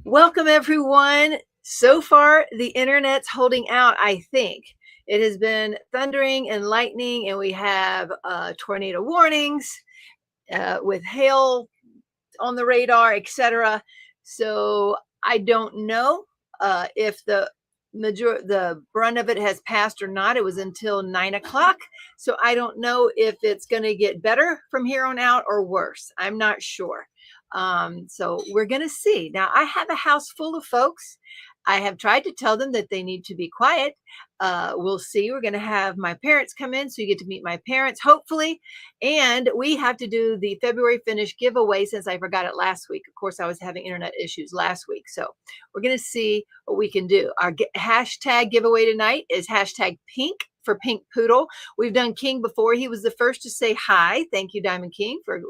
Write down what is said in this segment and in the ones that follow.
Welcome, everyone. So far, the internet's holding out, I think. It has been thundering and lightning, and we have tornado warnings with hail on the radar, etc. So I don't know if the brunt of it has passed or not. It was until 9 o'clock. So I don't know if it's going to get better from here on out or worse. I'm not sure. So we're going to see. Now, I have a house full of folks. I have tried to tell them that they need to be quiet. We'll see. We're going to have my parents come in, so you get to meet my parents, hopefully. And we have to do the February finish giveaway since I forgot it last week. Of course, I was having internet issues last week. So we're going to see what we can do. Our hashtag giveaway tonight is hashtag pink for Pink Poodle. We've done King before. He was the first to say hi. Thank you, Diamond King, for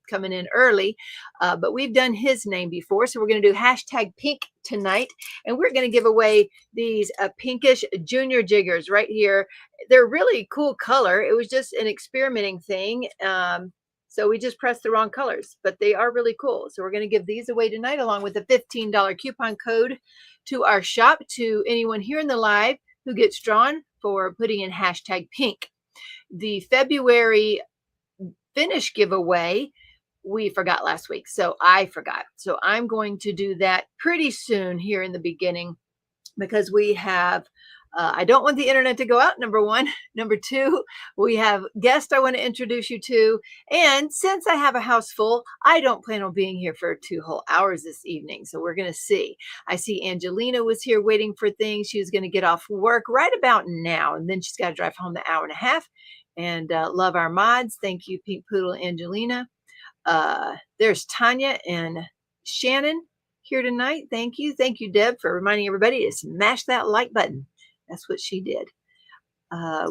coming in early. But we've done his name before. So we're going to do hashtag pink tonight. And we're going to give away these pinkish junior jiggers right here. They're really cool color. It was just an experimenting thing. So we just pressed the wrong colors, but they are really cool. So we're going to give these away tonight along with a $15 coupon code to our shop to anyone here in the live who gets drawn for putting in hashtag pink. The February finish giveaway, we forgot last week. So I forgot. So I'm going to do that pretty soon here in the beginning because we have, I don't want the internet to go out, number one. Number two, we have guests I want to introduce you to. And since I have a house full, I don't plan on being here for 2 whole hours this evening. So we're going to see. I see Angelina was here waiting for things. She was going to get off work right about now. And then she's got to drive home the hour and a half. And love our mods. Thank you, Pink Poodle Angelina. There's Tanya and Shannon here tonight. Thank you. Thank you, Deb, for reminding everybody to smash that like button. That's what she did.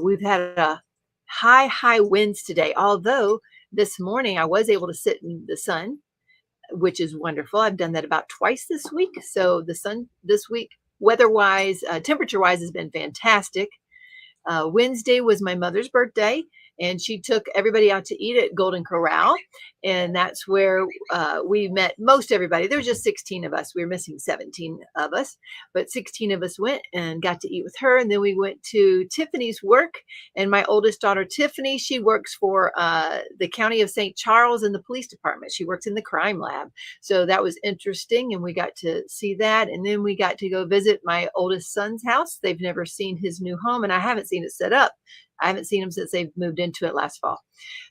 We've had a high winds today, although this morning I was able to sit in the sun, which is wonderful. I've done that about twice this week. So the sun this week, weather-wise, temperature-wise, has been fantastic. Wednesday was my mother's birthday, and she took everybody out to eat at Golden Corral, and that's where we met most everybody. There were just 16 of us. We were missing 17 of us, but 16 of us went and got to eat with her. And then we went to Tiffany's work, and my oldest daughter, Tiffany, she works for the County of St. Charles in the police department. She works in the crime lab. So that was interesting, and we got to see that. And then we got to go visit my oldest son's house. They've never seen his new home, and I haven't seen it set up. I haven't seen them since they've moved into it last fall.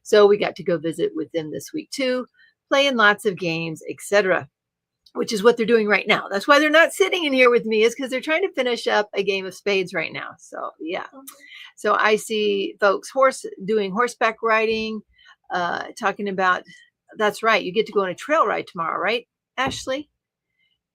So we got to go visit with them this week too, playing lots of games, etc., which is what they're doing right now. That's why they're not sitting in here with me, is because they're trying to finish up a game of spades right now. So yeah. So I see folks doing horseback riding, talking about, that's right, you get to go on a trail ride tomorrow, right, Ashley?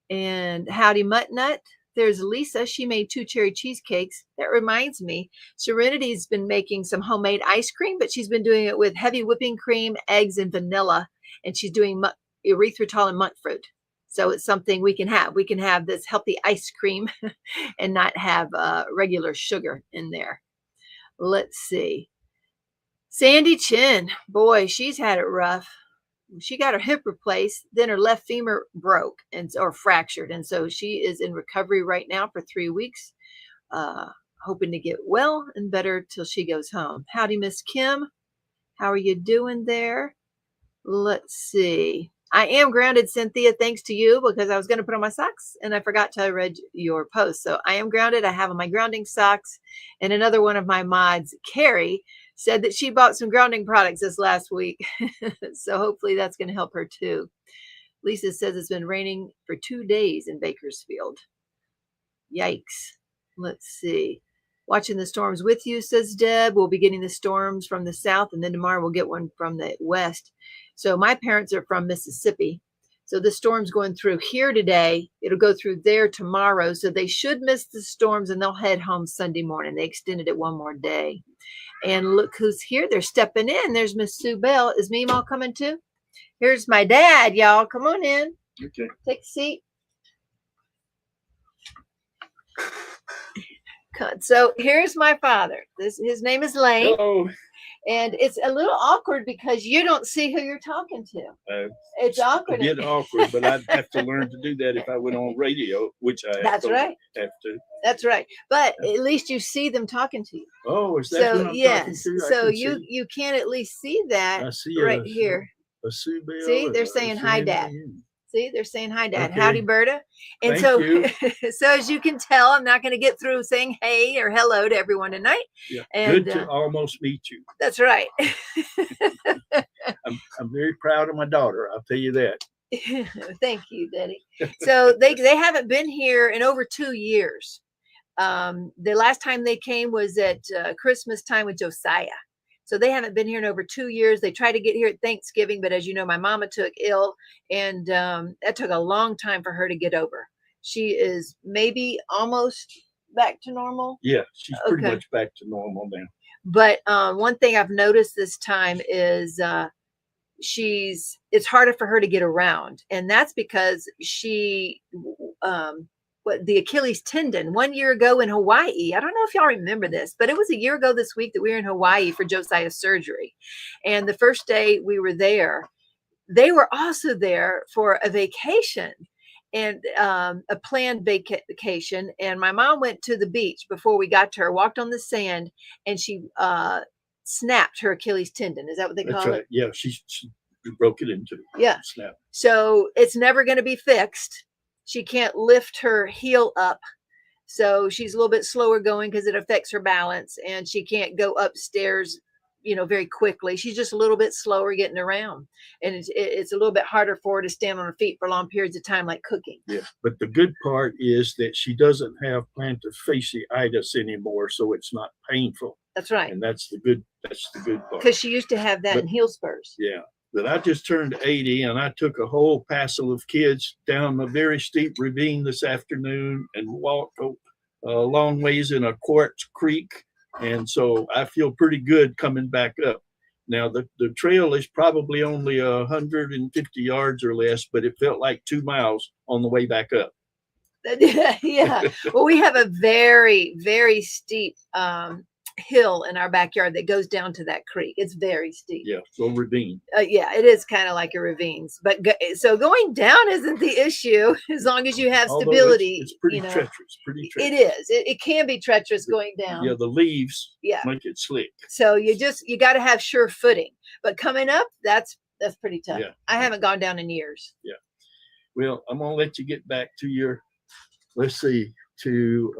And howdy Mutt Nut. There's Lisa. She made 2 cherry cheesecakes. That reminds me, Serenity's been making some homemade ice cream, but she's been doing it with heavy whipping cream, eggs, and vanilla. And she's doing erythritol and monk fruit. So it's something we can have. We can have this healthy ice cream and not have regular sugar in there. Let's see. Sandy Chin. Boy, she's had it rough. She got her hip replaced, then her left femur broke or fractured. And so she is in recovery right now for 3 weeks, hoping to get well and better till she goes home. Howdy, Miss Kim. How are you doing there? Let's see. I am grounded, Cynthia, thanks to you, because I was going to put on my socks and I forgot to read your post. So I am grounded. I have on my grounding socks. And another one of my mods, Carrie, said that she bought some grounding products this last week. So hopefully that's going to help her too. Lisa says it's been raining for 2 days in Bakersfield. Yikes. Let's see. Watching the storms with you, says Deb. We'll be getting the storms from the south, and then tomorrow we'll get one from the west. So my parents are from Mississippi. So the storm's going through here today. It'll go through there tomorrow. So they should miss the storms, and they'll head home Sunday morning. They extended it one more day. And look who's here. They're stepping in. There's Miss Sue Bell. Is Meemaw coming too? Here's my dad, y'all. Come on in. Okay. Take a seat. So here's my father. His name is Lane. Hello. And it's a little awkward because you don't see who you're talking to. It's awkward. A bit awkward, but I'd have to learn to do that if I went on radio, which I That's right. have to. That's right. But at least you see them talking to you. Oh, is that what I'm talking to? So you can at least see that. I see right here. A Sue Bell. See, they're saying hi, Dad. See, they're saying hi, Dad. Okay. Howdy, Berta. And Thank you. So as you can tell, I'm not going to get through saying hey or hello to everyone tonight. Yeah. And, good to almost meet you. That's right. I'm very proud of my daughter. I'll tell you that. Thank you, Daddy. So they haven't been here in over 2 years. The last time they came was at Christmas time with Josiah. So they haven't been here in over 2 years. They tried to get here at Thanksgiving, but as you know, my mama took ill, and that took a long time for her to get over. She is maybe almost back to normal. Yeah, she's pretty much back to normal now. But one thing I've noticed this time is it's harder for her to get around, and that's because she the Achilles tendon 1 year ago in Hawaii. I don't know if y'all remember this, but it was a year ago this week that we were in Hawaii for Josiah's surgery. And the first day we were there, they were also there for a vacation, and a planned vacation. And my mom went to the beach before we got to her, walked on the sand, and she snapped her Achilles tendon. Is that what they call it? Yeah, she broke it into snap. So it's never going to be fixed. She can't lift her heel up. So she's a little bit slower going because it affects her balance, and she can't go upstairs, very quickly. She's just a little bit slower getting around, and it's a little bit harder for her to stand on her feet for long periods of time, like cooking. Yeah, but the good part is that she doesn't have plantar fasciitis anymore, so it's not painful. That's right. And that's the good part. Because she used to have that in heel spurs. Yeah. But I just turned 80, and I took a whole passel of kids down a very steep ravine this afternoon and walked a long ways in a quartz creek. And so I feel pretty good coming back up. Now, the trail is probably only 150 yards or less, but it felt like 2 miles on the way back up. Yeah. Well, we have a very, very steep hill in our backyard that goes down to that creek. It's very steep. Yeah, so ravine. Yeah, it is kind of like a ravine. But so going down isn't the issue as long as you have stability. It's pretty treacherous. It is. It can be treacherous going down. Yeah, the leaves make it slick. So you got to have sure footing. But coming up, that's pretty tough. Yeah. I haven't gone down in years. Yeah. Well, I'm gonna let you get back to your. Let's see. To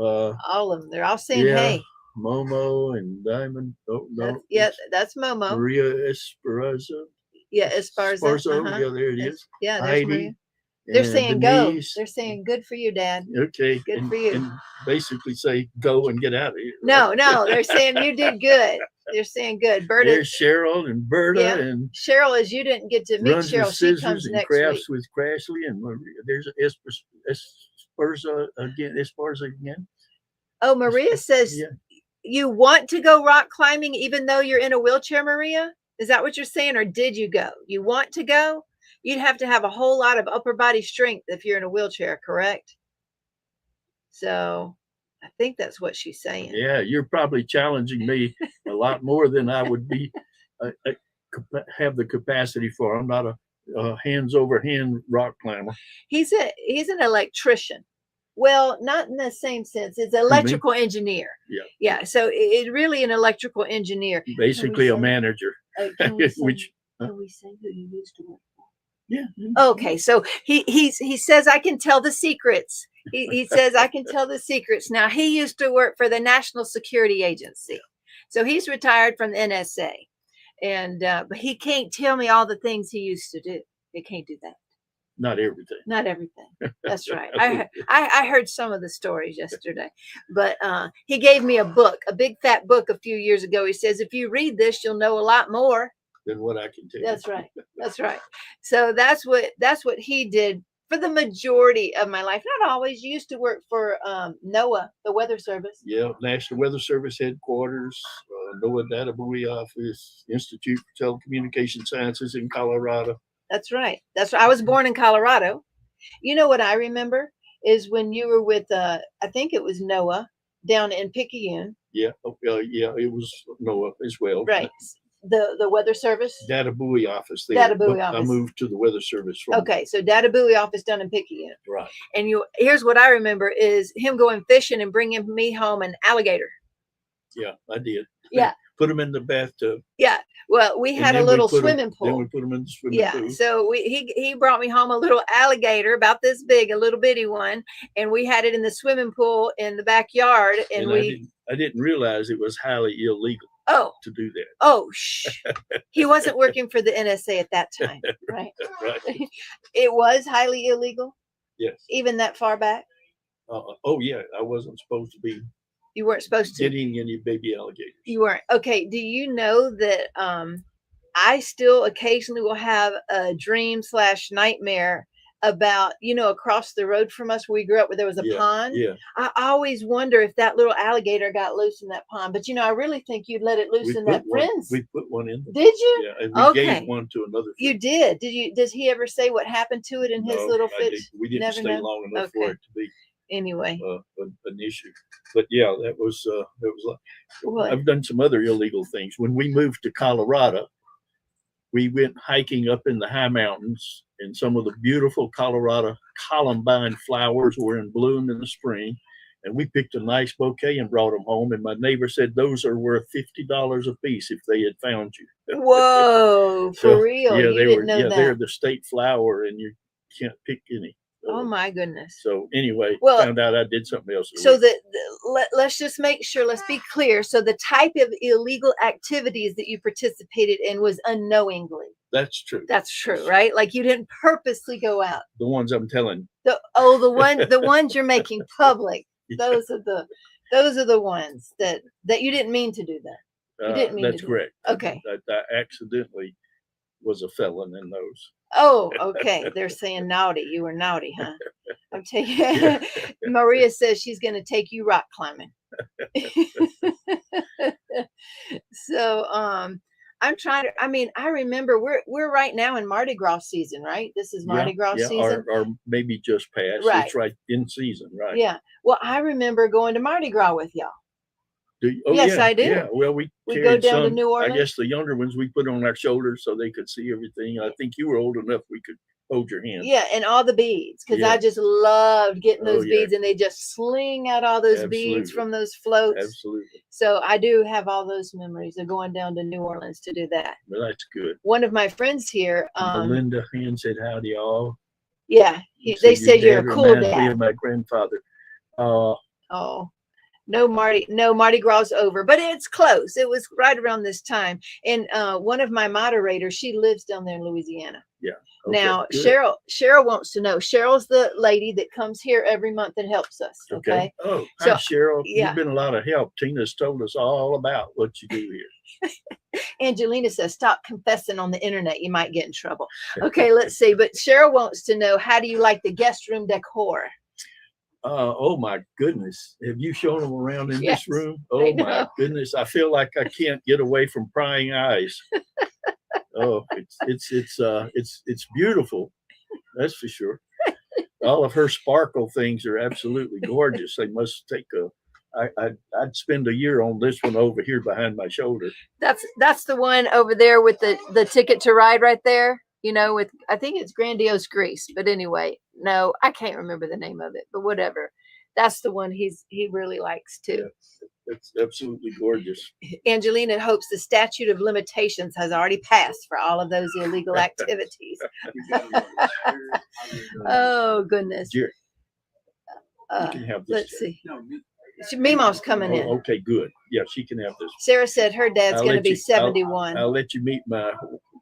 all of them. They're all saying hey. Momo and Diamond. Oh no. That's Momo. Maria Esparza. Yeah, Esparza. Yeah, there it is. Yeah, there's Heidi, Maria. They're saying Denise. Go. They're saying good for you, Dad. Okay. Good for you. And basically say go and get out of here. Right? No, they're saying you did good. They're saying good. Berta. There's Cheryl and Berta and Cheryl. As you didn't get to meet Cheryl, she comes next week. Crafts with Crashley and Maria. There's Esparza again. Oh, Maria says. Yeah. You want to go rock climbing even though you're in a wheelchair, Maria? Is that what you're saying? Or did you go? You want to go? You'd have to have a whole lot of upper body strength if you're in a wheelchair, correct? So I think that's what she's saying. Yeah, you're probably challenging me a lot more than I would be have the capacity for. I'm not a hands over hand rock climber. He's an electrician. Well, not in the same sense. It's an electrical engineer. Yeah. So it's really an electrical engineer. Basically a manager. Can we say who you used to work for? Yeah. Okay. So he says I can tell the secrets. He says I can tell the secrets. Now he used to work for the National Security Agency. So he's retired from the NSA. And but he can't tell me all the things he used to do. He can't do that. Not everything. Not everything. That's right. I heard some of the stories yesterday, but he gave me a book, a big fat book a few years ago. He says, if you read this, you'll know a lot more than what I can tell you. That's right. That's right. So that's what he did for the majority of my life. Not always. You used to work for NOAA, the Weather Service. Yeah, National Weather Service headquarters, NOAA Data Buoy Office, Institute for Telecommunication Sciences in Colorado. That's right. I was born in Colorado. You know what I remember is when you were with, I think it was NOAA down in Picayune. Yeah. Yeah, it was NOAA as well. Right. The weather service? Data buoy office there. Data buoy but I office. moved to the weather service. Okay, so data buoy office down in Pickett. Right. And here's what I remember is him going fishing and bringing me home an alligator. Yeah, I did. Yeah. Put them in the bathtub. Yeah. Well, we had a little swimming pool. Then we put them in the swimming pool. Yeah. So he brought me home a little alligator about this big, a little bitty one, and we had it in the swimming pool in the backyard. And I didn't realize it was highly illegal. To do that. Oh, he wasn't working for the NSA at that time, right? Right. It was highly illegal. Yes. Even that far back. Oh yeah, I wasn't supposed to be. You weren't supposed to getting any baby alligators. You weren't. Okay. Do you know that I still occasionally will have a dream / nightmare about, across the road from us where we grew up, where there was a pond. Yeah. I always wonder if that little alligator got loose in that pond. But I really think you'd let it loose in that friend's. We put one in. Did you? Yeah, and we gave one to another friend. You did. Does he ever say what happened to it in his little fit? We didn't stay long enough for it to be anyway an issue. But yeah, that was I've done some other illegal things. When we moved to Colorado, we went hiking up in the high mountains, and some of the beautiful Colorado columbine flowers were in bloom in the spring. And we picked a nice bouquet and brought them home. And my neighbor said those are worth $50 a piece if they had found you. Whoa, for real? Yeah, you didn't know that. They're the state flower, and you can't pick any. Oh my goodness. So anyway, found out I did something else. So let's just make sure, let's be clear. So the type of illegal activities that you participated in was unknowingly. That's true. That's true, right? Like you didn't purposely go out. The ones I'm telling. The ones you're making public. Those are the ones that you didn't mean to do that. You didn't mean that's to correct. Okay. I accidentally was a felon in those. Oh, okay. They're saying naughty. You were naughty, huh? I'm taking. Maria says she's going to take you rock climbing. So, I'm trying to. I remember we're right now in Mardi Gras season, right? This is Mardi Gras season, or maybe just past. Right. It's right in season, right? Yeah. Well, I remember going to Mardi Gras with y'all. Yes, I do. Yeah, well, we go down to New Orleans. I guess the younger ones we put on our shoulders so they could see everything. I think you were old enough we could hold your hand. Yeah, and all the beads, because I just loved getting those beads, and they just sling out all those beads from those floats. Absolutely. So I do have all those memories of going down to New Orleans to do that. Well, that's good. One of my friends here, Melinda Hand said howdy all. Yeah, they said you're a cool dad. Of my grandfather. No Mardi Gras is over, but it's close. It was right around this time. And one of my moderators, she lives down there in Louisiana. Yeah. Okay, now, good. Cheryl wants to know. Cheryl's the lady that comes here every month and helps us. Okay. Oh, hi, Cheryl. You've been a lot of help. Tina's told us all about what you do here. Angelina says, stop confessing on the internet. You might get in trouble. Okay, let's see. But Cheryl wants to know, how do you like the guest room decor? Oh my goodness. Have you shown them around in this room? Oh my goodness. I feel like I can't get away from prying eyes. Oh, it's beautiful. That's for sure. All of her sparkle things are absolutely gorgeous. They must take I'd spend a year on this one over here behind my shoulder. That's the one over there with the ticket to ride right there. With, I think it's Grandiose Grease, but anyway, no, I can't remember the name of it, but whatever. That's the one he really likes too. It's absolutely gorgeous. Angelina hopes the statute of limitations has already passed for all of those illegal activities. Oh goodness. Jerry, you can have this. Let's see. Meemaw's coming in. Okay, good. Yeah, she can have this. Sarah said her dad's going to be 71. I'll let you meet my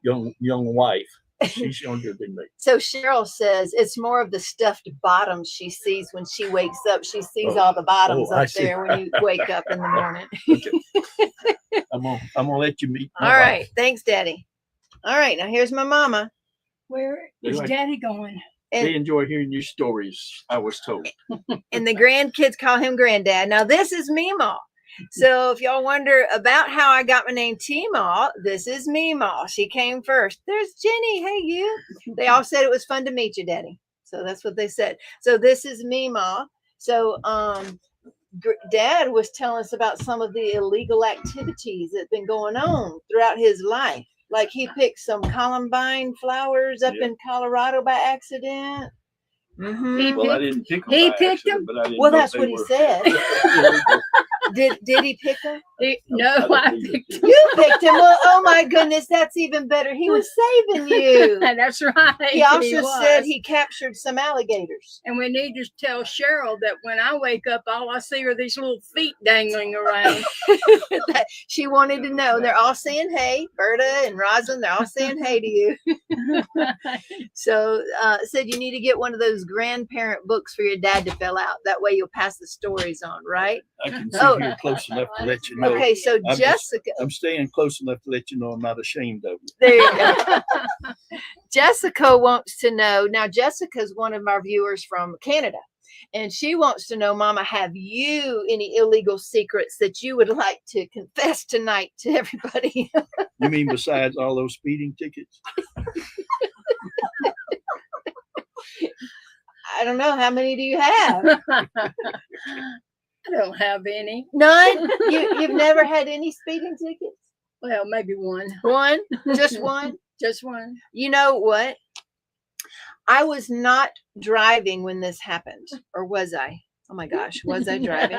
young wife. She's younger than me. So Cheryl says it's more of the stuffed bottoms she sees when she wakes up. She sees all the bottoms up there when you wake up in the morning. Okay. I'm gonna let you meet. All right. Wife. Thanks, Daddy. All right. Now here's my mama. Where is Daddy going? They enjoy hearing your stories, I was told. And the grandkids call him Granddad. Now this is Meemaw. So if y'all wonder about how I got my name Teemaw, this is Meemaw. She came first. There's Jenny. Hey, you. They all said it was fun to meet you, Daddy. So that's what they said. So this is Meemaw. So Dad was telling us about some of the illegal activities that have been going on throughout his life. Like he picked some columbine flowers up in Colorado by accident. Mm-hmm. Well, I didn't pick them. He by picked accident, them? but I didn't Well, know that's they what he were said. illegal. Did he pick them? No, I picked him. You picked him. Well, oh my goodness, that's even better. He was saving you. That's right. He also was. said he captured some alligators. And we need to tell Cheryl that when I wake up, all I see are these little feet dangling around. She wanted to know. They're all saying hey. Berta and Rosalind, they're all saying hey to you. So said you need to get one of those grandparent books for your dad to fill out. That way you'll pass the stories on, right? I can see here close enough to let you know. Okay, so Jessica. I'm staying close enough to let you know I'm not ashamed of you. There you go. Jessica wants to know. Now, Jessica's one of our viewers from Canada. And she wants to know, Mama, have you any illegal secrets that you would like to confess tonight to everybody? You mean besides all those speeding tickets? I don't know. How many do you have? I don't have any. None? You've never had any speeding tickets? Well, maybe one. One? Just one? Just one. You know what? I was not driving when this happened. Or was I? Oh my gosh. Was I driving?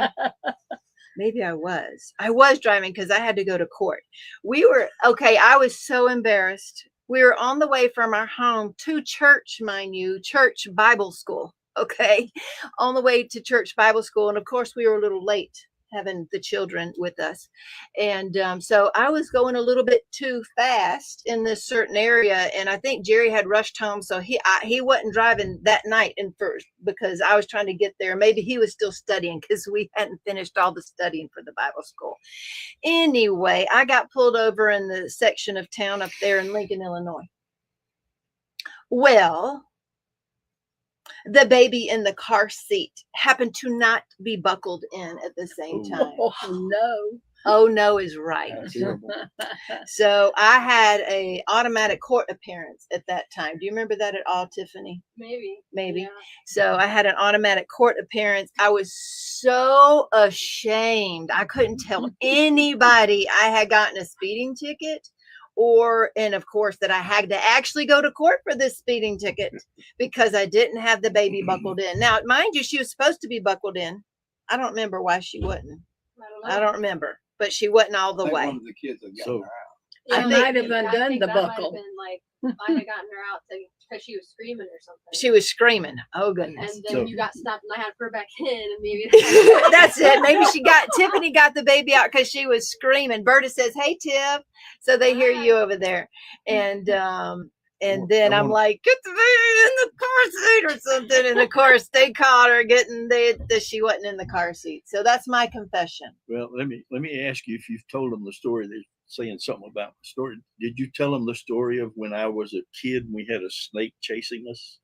Maybe I was. I was driving because I had to go to court. I was so embarrassed. We were on the way from our home to church, mind you, church Bible school. Okay. On the way to church Bible school. And of course, we were a little late having the children with us. And so I was going a little bit too fast in this certain area. And I think Jerry had rushed home. So he wasn't driving that night because I was trying to get there. Maybe he was still studying because we hadn't finished all the studying for the Bible school. Anyway, I got pulled over in the section of town up there in Lincoln, Illinois. Well, the baby in the car seat happened to not be buckled in at the same time. Oh, no. Oh, no is right. So I had a automatic court appearance at that time. Do you remember that at all, Tiffany? Maybe. Yeah. So I had an automatic court appearance. I was so ashamed. I couldn't tell anybody I had gotten a speeding ticket. And of course that I had to actually go to court for this speeding ticket because I didn't have the baby buckled in. Now, mind you, she was supposed to be buckled in. I don't remember why she wasn't. I don't remember, but she wasn't all the way. One of the kids had gotten her out. I might have undone the buckle. I had gotten her out because she was screaming or something. She was screaming. Oh goodness. And then you got stopped and I had to put her back in and maybe that's it. Maybe Tiffany got the baby out because she was screaming. Berta says, hey Tiff. So they hear you over there. And then I'm like, get the baby in the car seat or something. And of course they caught her she wasn't in the car seat. So that's my confession. Well, let me ask you if you've told them the story. They're saying something about the story. Did you tell them the story of when I was a kid and we had a snake chasing us?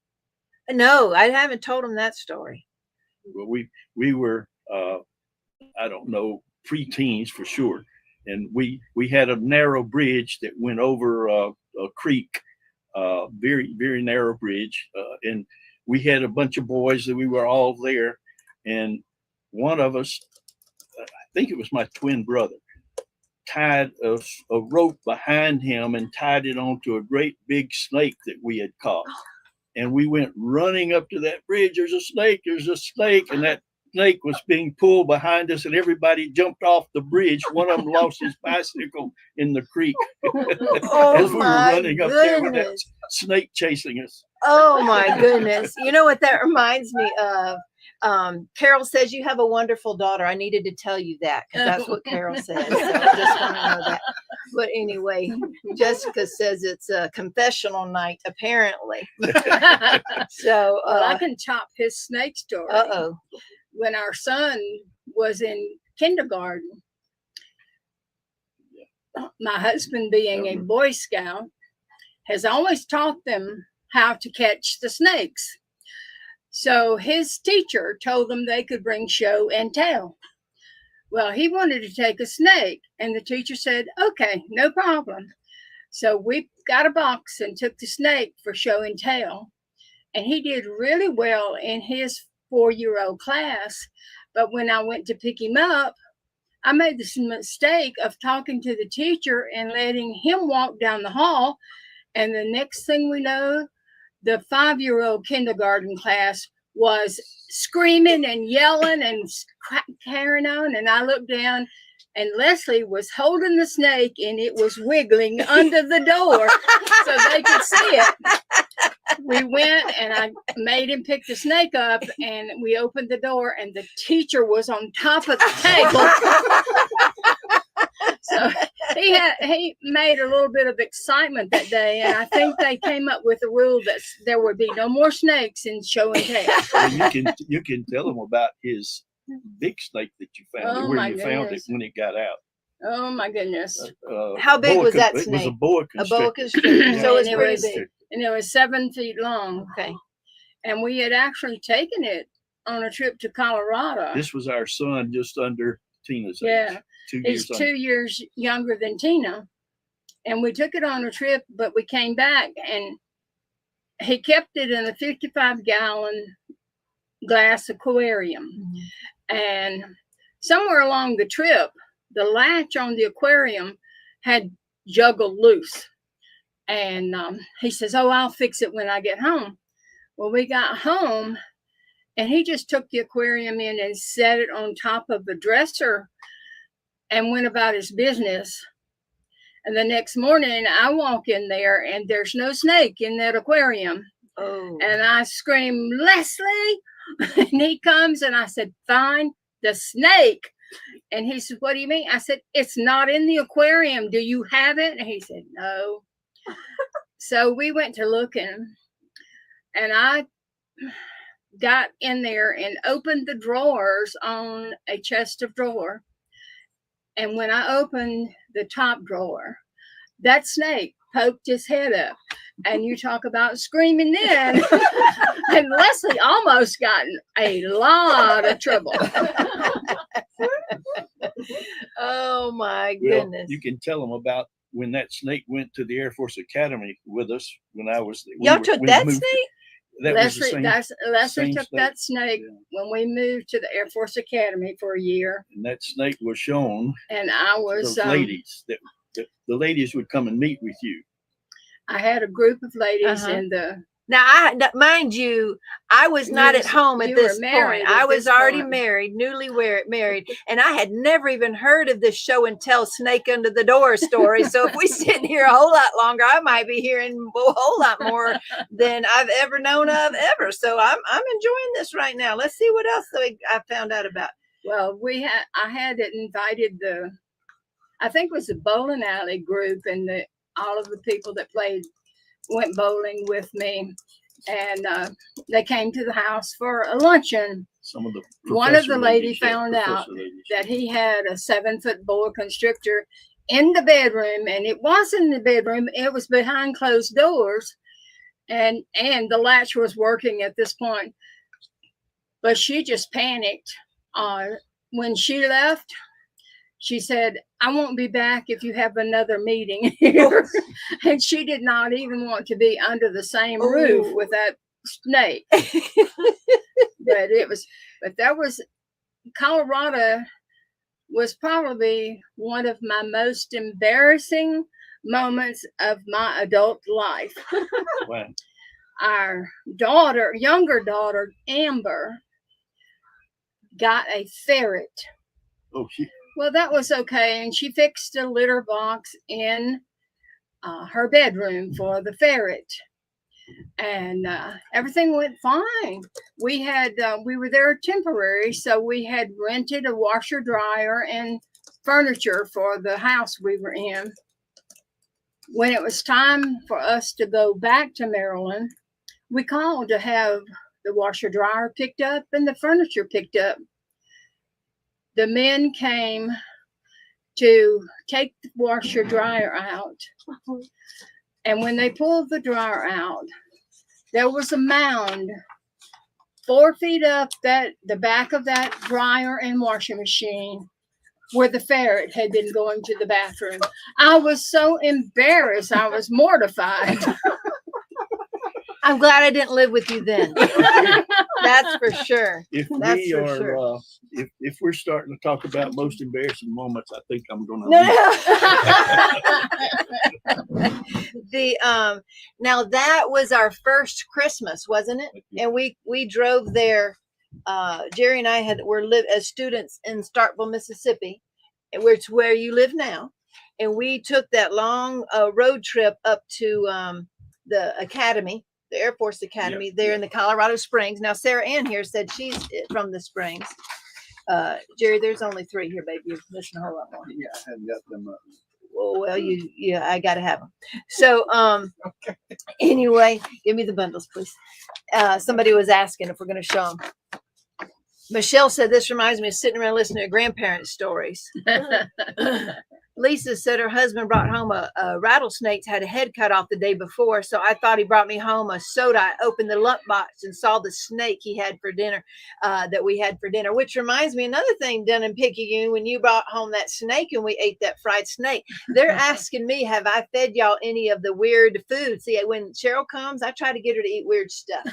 No, I haven't told them that story. Well, we were I don't know, preteens for sure, and we had a narrow bridge that went over a creek, very very narrow bridge, and we had a bunch of boys that we were all there, and one of us, I think it was my twin brother, tied a rope behind him and tied it onto a great big snake that we had caught. And we went running up to that bridge. There's a snake. And that snake was being pulled behind us and everybody jumped off the bridge. One of them lost his bicycle in the creek as we were running up there with that snake chasing us. Oh my goodness. You know what that reminds me of? Carol says you have a wonderful daughter. I needed to tell you that because that's what Carol says. So I just want to know that. But anyway, Jessica says it's a confessional night, apparently. So I can top his snake story. Uh-oh. When our son was in kindergarten, my husband, being a Boy Scout, has always taught them how to catch the snakes. So his teacher told them they could bring show and tell. Well, he wanted to take a snake, and the teacher said, okay, no problem. So we got a box and took the snake for show and tell. And he did really well in his 4-year-old class. But when I went to pick him up, I made this mistake of talking to the teacher and letting him walk down the hall. And the next thing we know, the 5-year-old kindergarten class was screaming and yelling and carrying on. And I looked down, and Leslie was holding the snake, and it was wiggling under the door so they could see it. We went, and I made him pick the snake up, and we opened the door, and the teacher was on top of the table. So he made a little bit of excitement that day, and I think they came up with a rule that there would be no more snakes in show and tell. Well, you can tell them about his big snake that you found, Oh, where my you found it goodness. when it got out. Oh my goodness! How big was that It was a snake? boa A boa constrictor. constrictor. So Yeah, it's and it pretty was- big. And it was 7 feet long, Okay. and we had actually taken it on a trip to Colorado. This was our son, just under Tina's Yeah. age. 2 He's years 2 years younger than Tina. And we took it on a trip, but we came back, and he kept it in a 55-gallon glass aquarium. And somewhere along the trip, the latch on the aquarium had juggled loose. And he says, "Oh, I'll fix it when I get home." Well, we got home, and he just took the aquarium in and set it on top of the dresser and went about his business. And the next morning, I walk in there, and there's no snake in that aquarium. Oh. And I scream, "Leslie!" And he comes, and I said, "Find the snake." And he said, "What do you mean?" I said, "It's not in the aquarium. Do you have it?" And he said, "No." So we went to looking, and I got in there and opened the drawers on a chest of drawer. And when I opened the top drawer, that snake poked his head up. And you talk about screaming then. And Leslie almost got in a lot of trouble. Oh my Well, goodness. you can tell them about when that snake went to the Air Force Academy with us when I was. Y'all took that snake? That was the Leslie same took snake. that snake Yeah. when we moved to the Air Force Academy for a year. And that snake was shown And I was, those ladies that the ladies would come and meet with you. I had a group of ladies Uh-huh. in the, Now, mind you, I was not at home at you were this married point. at I was this already point. married, married, and I had never even heard of this show and tell snake under the door story. So if we sit here a whole lot longer, I might be hearing a whole lot more than I've ever known of ever. So I'm enjoying this right now. Let's see what else I found out about. well, I had invited I think it was the bowling alley group, and all of the people that went bowling with me. And they came to the house for a luncheon. Some of the One of the professor ladies ladies, found out professor ladies. that he had a 7-foot boa constrictor in the bedroom, and it wasn't in the bedroom, it was behind closed doors, and the latch was working at this point. But she just panicked. When she left, she said, "I won't be back if you have another meeting here." And she did not even want to be under the same roof Oh. with that snake. But that was, Colorado was probably one of my most embarrassing moments of my adult life. Wow. Our younger daughter, Amber, got a ferret. Oh, Well, that was okay. And she fixed a litter box in her bedroom for the ferret. And everything went fine. We were there temporary, so we had rented a washer, dryer, and furniture for the house we were in. When it was time for us to go back to Maryland, we called to have the washer, dryer picked up and the furniture picked up. The men came to take the washer, dryer out. And when they pulled the dryer out, there was a mound 4 feet up the back of that dryer and washing machine where the ferret had been going to the bathroom. I was so embarrassed. I was mortified. I'm glad I didn't live with you then. That's for sure. If That's we for are, sure. if we're starting to talk about most embarrassing moments, I think I'm going to. No, no. Now that was our first Christmas, wasn't it? And we drove there. Jerry and I were as students in Starkville, Mississippi, which where you live now, and we took that long road trip up to the academy, the Air Force Academy, there in the Colorado Springs. Now Sarah Ann here said she's from the Springs. Jerry, there's only 3 here, baby. You're missing a whole lot more. Yeah, I haven't got them up. Well, I gotta have them. So, anyway, give me the bundles, please. Somebody was asking if we're gonna show them. Michelle said this reminds me of sitting around listening to grandparents' stories. Lisa said her husband brought home a rattlesnake, had a head cut off the day before. So I thought he brought me home a soda. I opened the lump box and saw the snake he had for dinner, that we had for dinner, which reminds me another thing done in Picayune when you brought home that snake and we ate that fried snake. They're asking me, have I fed y'all any of the weird food? See, when Cheryl comes, I try to get her to eat weird stuff.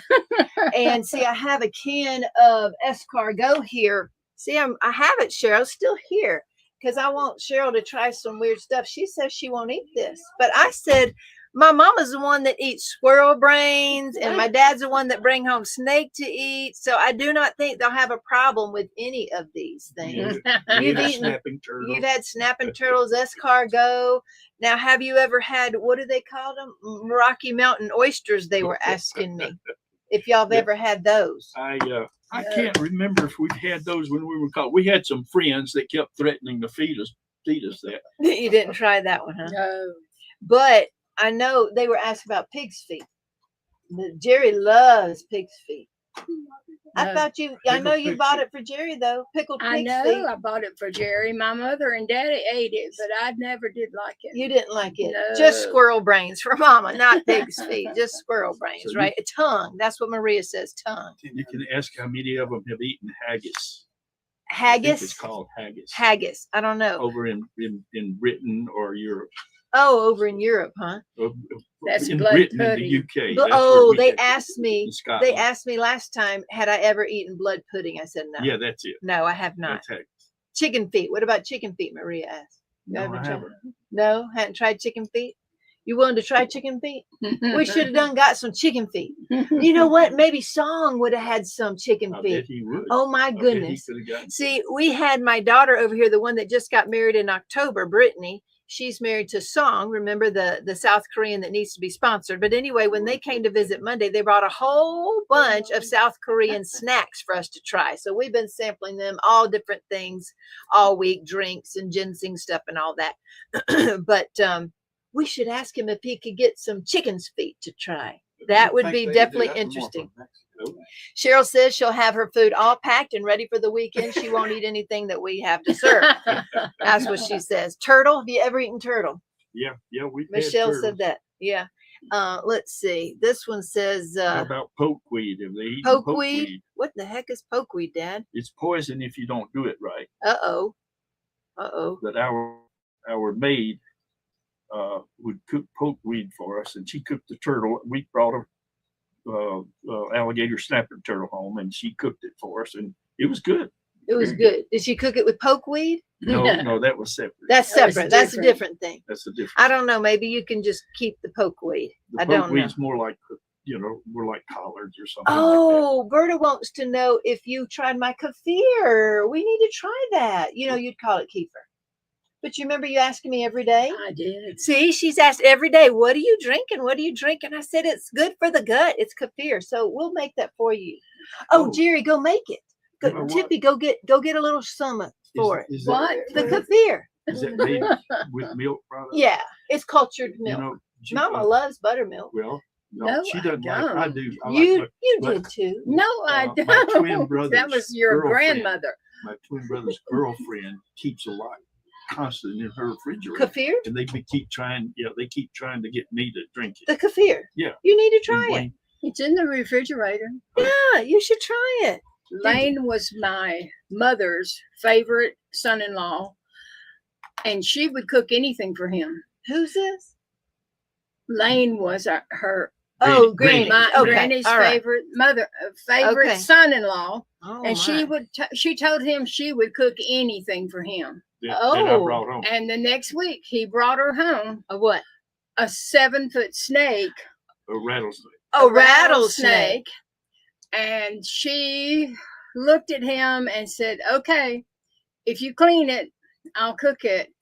And see, I have a can of escargot here. See, I have it, Cheryl, still here. Because I want Cheryl to try some weird stuff. She says she won't eat this. But I said, my mama's the one that eats squirrel brains, and my dad's the one that bring home snake to eat. So I do not think they'll have a problem with any of these things. You've eaten, snapping turtle. You've had snapping turtles, escargot. Now, have you ever had, what do they call them? Rocky Mountain oysters, they were asking me. If y'all have ever had those. I can't remember if we had those when we were called. We had some friends that kept threatening to feed us that. You didn't try that one, huh? No. But I know they were asking about pig's feet. Jerry loves pig's feet. I thought I know you bought it for Jerry though. Pickled pig's feet. I know I bought it for Jerry. My mother and daddy ate it, but I never did like it. You didn't like it. No. Just squirrel brains for mama, not pig's feet. Just squirrel brains, So right? A tongue. That's what Maria says, tongue. You can ask how many of them have eaten haggis. I Haggis? think it's called haggis. Haggis. I don't know. Over in Britain or Europe. Oh, over in Europe, huh? That's in blood Britain and pudding. the UK. They asked me. In Scotland. They asked me last time, had I ever eaten blood pudding? I said no. Yeah, that's it. No, I have not. That's haggis. Chicken feet. What about chicken feet? Maria asked. No, Haven't I tried- haven't. No, hadn't tried chicken feet. You willing to try chicken feet? We should have got some chicken feet. You know what? Maybe Song would have had some chicken I bet feet. he would. Oh my I bet he goodness. could have gotten See, we had my daughter over here, the one that just got married in October, Brittany. She's married to Song. Remember the South Korean that needs to be sponsored. But anyway, when they came to visit Monday, they brought a whole bunch of South Korean snacks for us to try. So we've been sampling them, all different things all week, drinks and ginseng stuff and all that. But we should ask him if he could get some chicken's feet to try. That would be definitely interesting. Cheryl says she'll have her food all packed and ready for the weekend. She won't eat anything that we have to serve. That's what she says. Turtle? Have you ever eaten turtle? Yeah, we. Michelle said that. Yeah. Let's see. This one says How about pokeweed? Have they eaten pokeweed? What the heck is pokeweed, Dad? It's poison if you don't do it right. Uh-oh. But our maid would cook pokeweed for us, and she cooked the turtle. We brought a alligator snapper turtle home, and she cooked it for us, and it was good. It was good. Did she cook it with pokeweed? No, that was separate. That's That was separate. That's a different. different thing. That's a different. I don't know. Maybe you can just keep the pokeweed. The I don't know. pokeweed's more like, we're like collards or something. Oh, Berta wants to know if you tried my kefir. We need to try that. You'd call it kefir. But you remember you asking me every day? I did. See, she's asked every day, what are you drinking? What are you drinking? I said, it's good for the gut. It's kefir. So we'll make that for you. Oh, Jerry, go make it. You know what? Tippy, go get a little some for it. Is What? The kefir. Is that made with milk products? Yeah, it's cultured milk. You know, Mama loves buttermilk. Well, No, she I doesn't like. I don't. do. I You like did too. No, I my twin don't. brother's That was your girlfriend. grandmother. my twin brother's girlfriend keeps a lot constant in her refrigerator. Kefir? And they keep trying. Yeah, they keep trying to get me to drink it. The kefir. Yeah. You need to try And it. Wayne- It's in the refrigerator. Yeah, you should try it. Lane was my mother's favorite son-in-law, and she would cook anything for him. Who's this? Lane was her Oh, Granny. Granny. My Okay. Granny's All right. favorite Okay. son-in-law, Oh, and she my. she told him she would cook anything for him. That I Oh. brought home. And the next week, he brought her home A what? a 7-foot snake, A rattlesnake. Oh, rattlesnake. and she looked at him and said, "Okay, if you clean it, I'll cook it."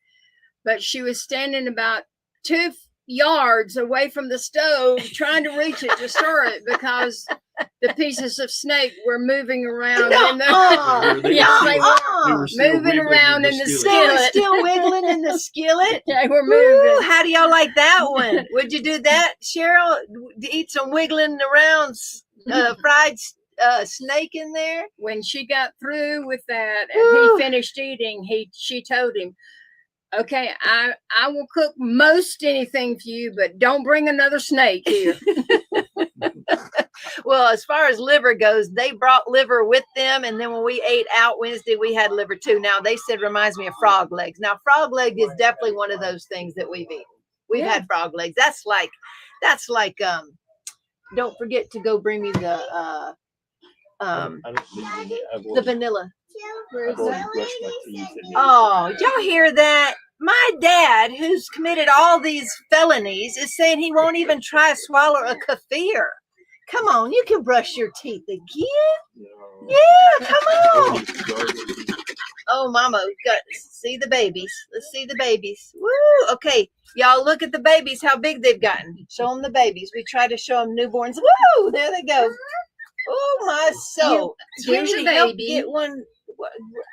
But she was standing about 2 yards away from the stove trying to reach it to stir it because the pieces of snake were moving around in the Yeah, they were moving around in the They were skillet. still wiggling in the skillet. They were Woo, moving. how do y'all like that one? Would you do that, Cheryl? Eat some wiggling around fried snake in there? When she got through with that and Woo. he finished eating, she told him, "Okay, I will cook most anything for you, but don't bring another snake here." Well, as far as liver goes, they brought liver with them, and then when we ate out Wednesday, we had liver too. Now they said reminds me of frog legs. Now frog leg is definitely one of those things that we've eaten. We've Yeah. had frog legs. That's like don't forget to go bring me the vanilla. I've already brushed my teeth. Oh, did y'all hear that? My dad, who's committed all these felonies, is saying he won't even try to swallow a kefir. Come on, you can brush your teeth again. Yeah, come on. Oh, Mama, got see the babies. Let's see the babies. Woo! Okay, y'all look at the babies. How big they've gotten. Show them the babies. We try to show them newborns. Woo! There they go. Oh my soul. Here's Sweetie, a help baby. get one.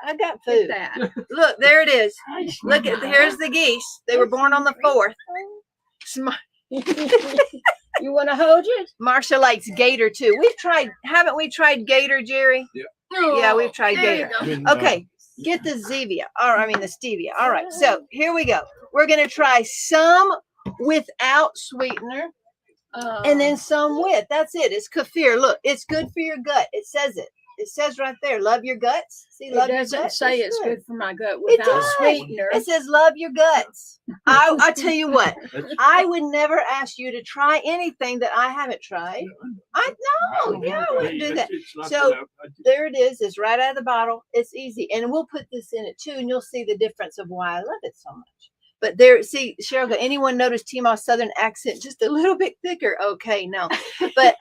I got Get food. that. Look, there it is. Look at here's the geese. They were born on the 4th. You want to hold it? Marsha likes gator too. Haven't we tried gator, Jerry? Yeah. Yeah, we've tried There gator. you go. Okay, get the Zevia. The stevia. All right, so here we go. We're gonna try some without sweetener and then some with. That's it. It's kefir. Look, it's good for your gut. It says it. It says right there, love your guts. See, It love your doesn't guts. say it's good for my gut It without does. sweetener. It says love your guts. I tell you what, I would never ask you to try anything that I haven't tried. I wouldn't do that. So there it is. It's right out of the bottle. It's easy. And we'll put this in it too, and you'll see the difference of why I love it so much. But there, see, Cheryl, anyone notice Teemaw's southern accent just a little bit thicker? Okay, no. But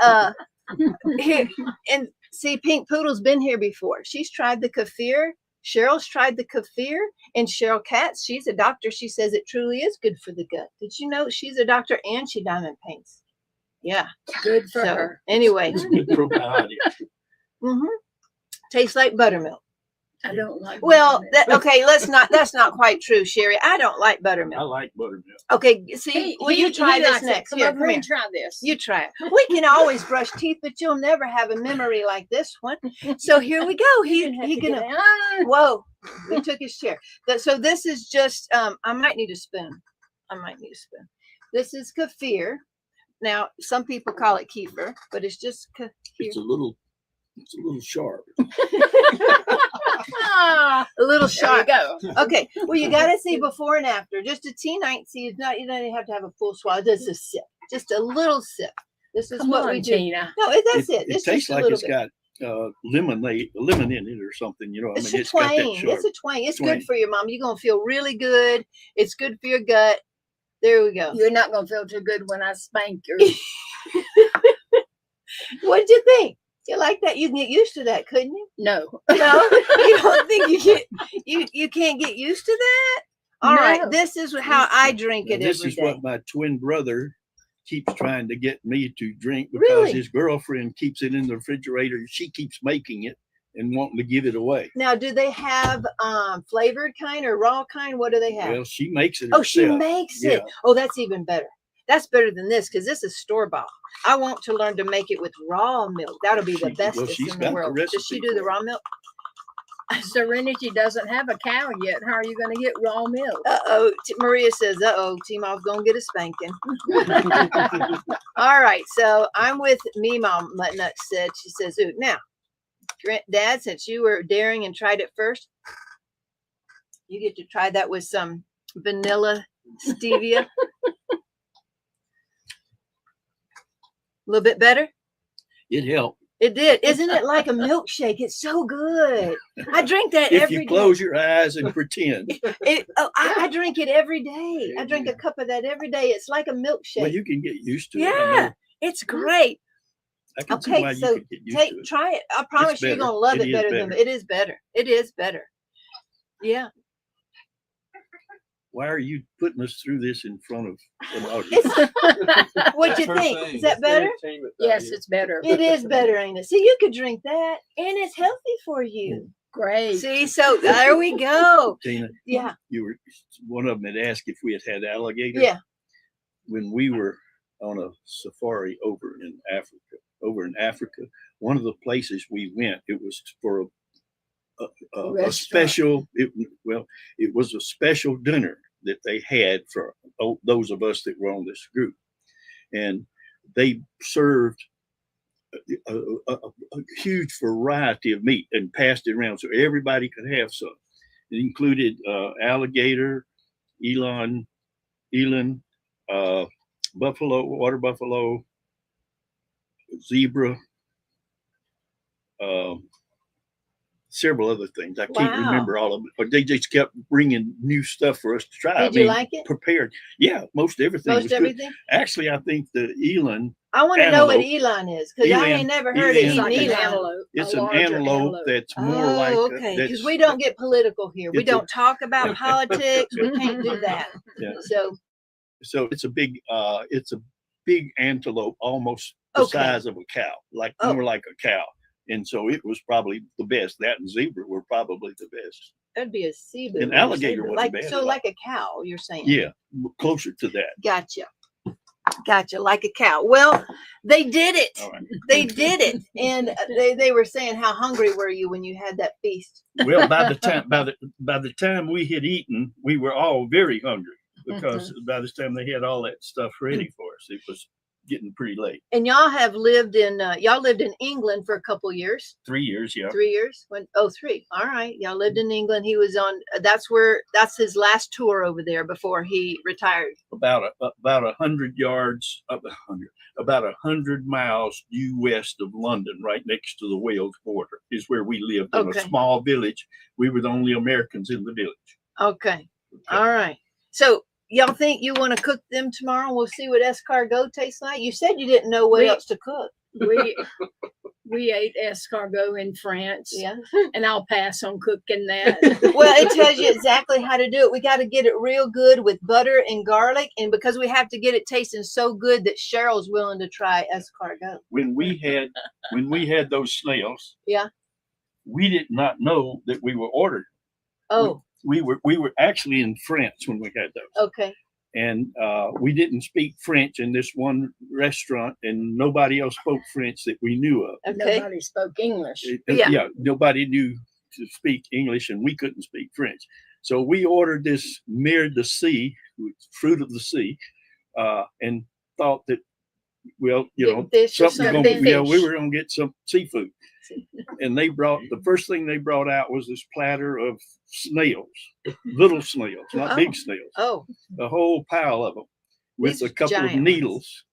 here, and see, Pink Poodle's been here before. She's tried the kefir. Cheryl's tried the kefir, and Cheryl Katz, she's a doctor. She says it truly is good for the gut. Did you know she's a doctor and she diamond paints? Yeah. Good for her. Anyway. It's good probiotic. Tastes like buttermilk. I don't like Well, buttermilk. that's not quite true, Sherry. I don't like I buttermilk. like buttermilk. Okay, see, you try he this likes it. next. Come Here, over come here here. and try this. You try it. We can always brush teeth, but you'll never have a memory like this one. So here we go. He gonna. Whoa! We took his chair. So this is just. I might need a spoon. This is kefir. Now some people call it kefir, but it's just kefir. It's a little sharp. Ah, A little there sharp. you go. Okay. Well, you got to see before and after. Just a T9. See, you don't even have to have a full swallow. Just a sip. Just a little sip. This is Come what on, we do. Tina. No, that's it. It It's tastes just a like little it's bit. got lemon in it or something. You know, It's I mean, a it's got that twang. sharp. It's a twang. It's twang. good for your mom. You're gonna feel really good. It's good for your gut. There we go. You're not going to feel too good when I spank you. What did you think? You like that? You can get used to that, couldn't you? No. No, you don't think you can't get used to that? All right. No. This is how I drink Now, it this every is day. what my twin brother keeps trying to get me to drink because Really? his girlfriend keeps it in the refrigerator. She keeps making it and wanting to give it away. Now, do they have flavored kind or raw kind? What do they have? Well, she makes it Oh, she herself. makes Yeah. it. Oh, that's even better. That's better than this because this is store bought. I want to learn to make it with raw milk. That'll be the bestest she's in got the the world. Does she recipe do the for it. raw milk? Serenity doesn't have a cow yet. How are you going to get raw milk? Maria says, Teemaw's gonna get a spanking. All right, so I'm with me, Mom Nut said. She says, ooh, now, Dad, since you were daring and tried it first, you get to try that with some vanilla stevia. little bit better? It helped. It did. Isn't it like a milkshake? It's so good. I drink that If every you day. close your eyes and pretend. I drink it every day. I drink a cup of that every day. It's like a milkshake. Well, you can get used to it. I Yeah, know. it's great. I can see Okay, why you so could get used to it. try it. I promise you, you're better. gonna love It it is better than better. it is better. It is better. Yeah. Why are you putting us through this in front of an audience? What you think? Is that better? Yes, it's better. It is better, ain't it? See, you could drink that, and it's healthy for you. Great. See, so there we go. Tina, Yeah, you were one of them had asked if we had alligator. yeah. When we were on a safari over in Africa, one of the places we went, it was for a special. It was a special dinner that they had for those of us that were on this group, and they served a huge variety of meat and passed it around so everybody could have some. It included alligator, eland, buffalo, water buffalo, zebra, several other things. I can't Wow. remember all of it, but they just kept bringing new stuff for us to try. Did you like it? Prepared. Yeah, most everything was Most good. everything. Actually, I think the eland, I want to know what Antelope. elan is because I ain't never heard of It's Eland. like eating an elan. antelope. it's a an larger antelope that's more like Okay, because we don't get political here. We It's a- don't talk about politics. We can't do that. Yeah. So it's a big antelope, almost the Okay. size of a cow, like Oh. more like a cow. And so it was probably the best. That and zebra were probably the best. that'd be a sea An alligator wasn't like bad so at all. like a cow. You're saying? Yeah, closer to that. Gotcha, like a cow. Well, they did it. All right. They did it, and they were saying, how hungry were you when you had that feast? Well, by the time we had eaten, we were all very hungry because by the time they had all that stuff ready for us, it was getting pretty late. And y'all lived in England for a couple years. 3 years, yeah. 3 years? Three. All right. Y'all lived in England. He was on. That's his last tour over there before he retired. About 100 yards, about 100 miles due west of London, right next to the Wales border, is where we lived in Okay. a small village. We were the only Americans in the village. Okay. All right. So y'all think you want to cook them tomorrow? We'll see what escargot tastes like. You said you didn't know what else to cook. We ate escargot in France. Yeah. And I'll pass on cooking that. Well, it tells you exactly how to do it. We got to get it real good with butter and garlic, and because we have to get it tasting so good that Cheryl's willing to try escargot. When we had those snails, Yeah. we did not know that we were ordered. Oh, We were actually in France when we had those. okay. And we didn't speak French in this one restaurant, and nobody else spoke French that we knew of. Okay. Nobody spoke English. Yeah. Nobody knew to speak English, and we couldn't speak French. So we ordered this mer de sea, fruit of the sea, and thought that, well, Fish or something something. we were going to get some seafood. And the first thing they brought out was this platter of snails, little snails, not big snails, Oh, a whole pile of them with These a couple giant of ones. needles,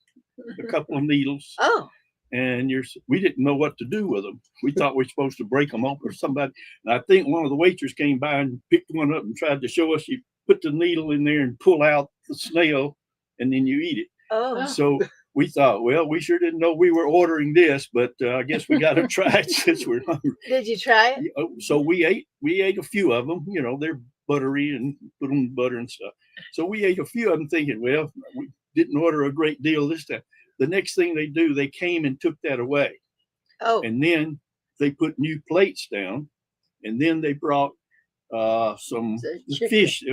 oh. and we didn't know what to do with them. We thought we were supposed to break them open or somebody. And I think one of the waiters came by and picked one up and tried to show us you put the needle in there and pull out the snail, and then you eat it. Oh. So we thought, well, we sure didn't know we were ordering this, but I guess we got to try it since we're hungry. Did you try it? So we ate a few of them. They're buttery and put them in butter and stuff. So we ate a few of them thinking, well, we didn't order a great deal this time. The next thing they came and took that away. Oh. And then they put new plates down, and then they brought some fish.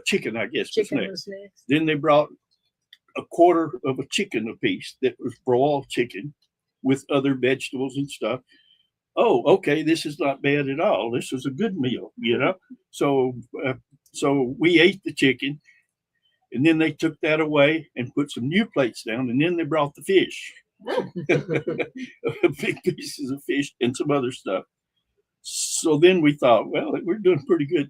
Chicken, I guess. Chicken was next. Then they brought a quarter of a chicken apiece that was broiled chicken with other vegetables and stuff. Oh, okay, this is not bad at all. This is a good meal, So we ate the chicken, and then they took that away and put some new plates down, and then they brought the fish, big pieces of fish and some other stuff. So then we thought, well, we're doing pretty good.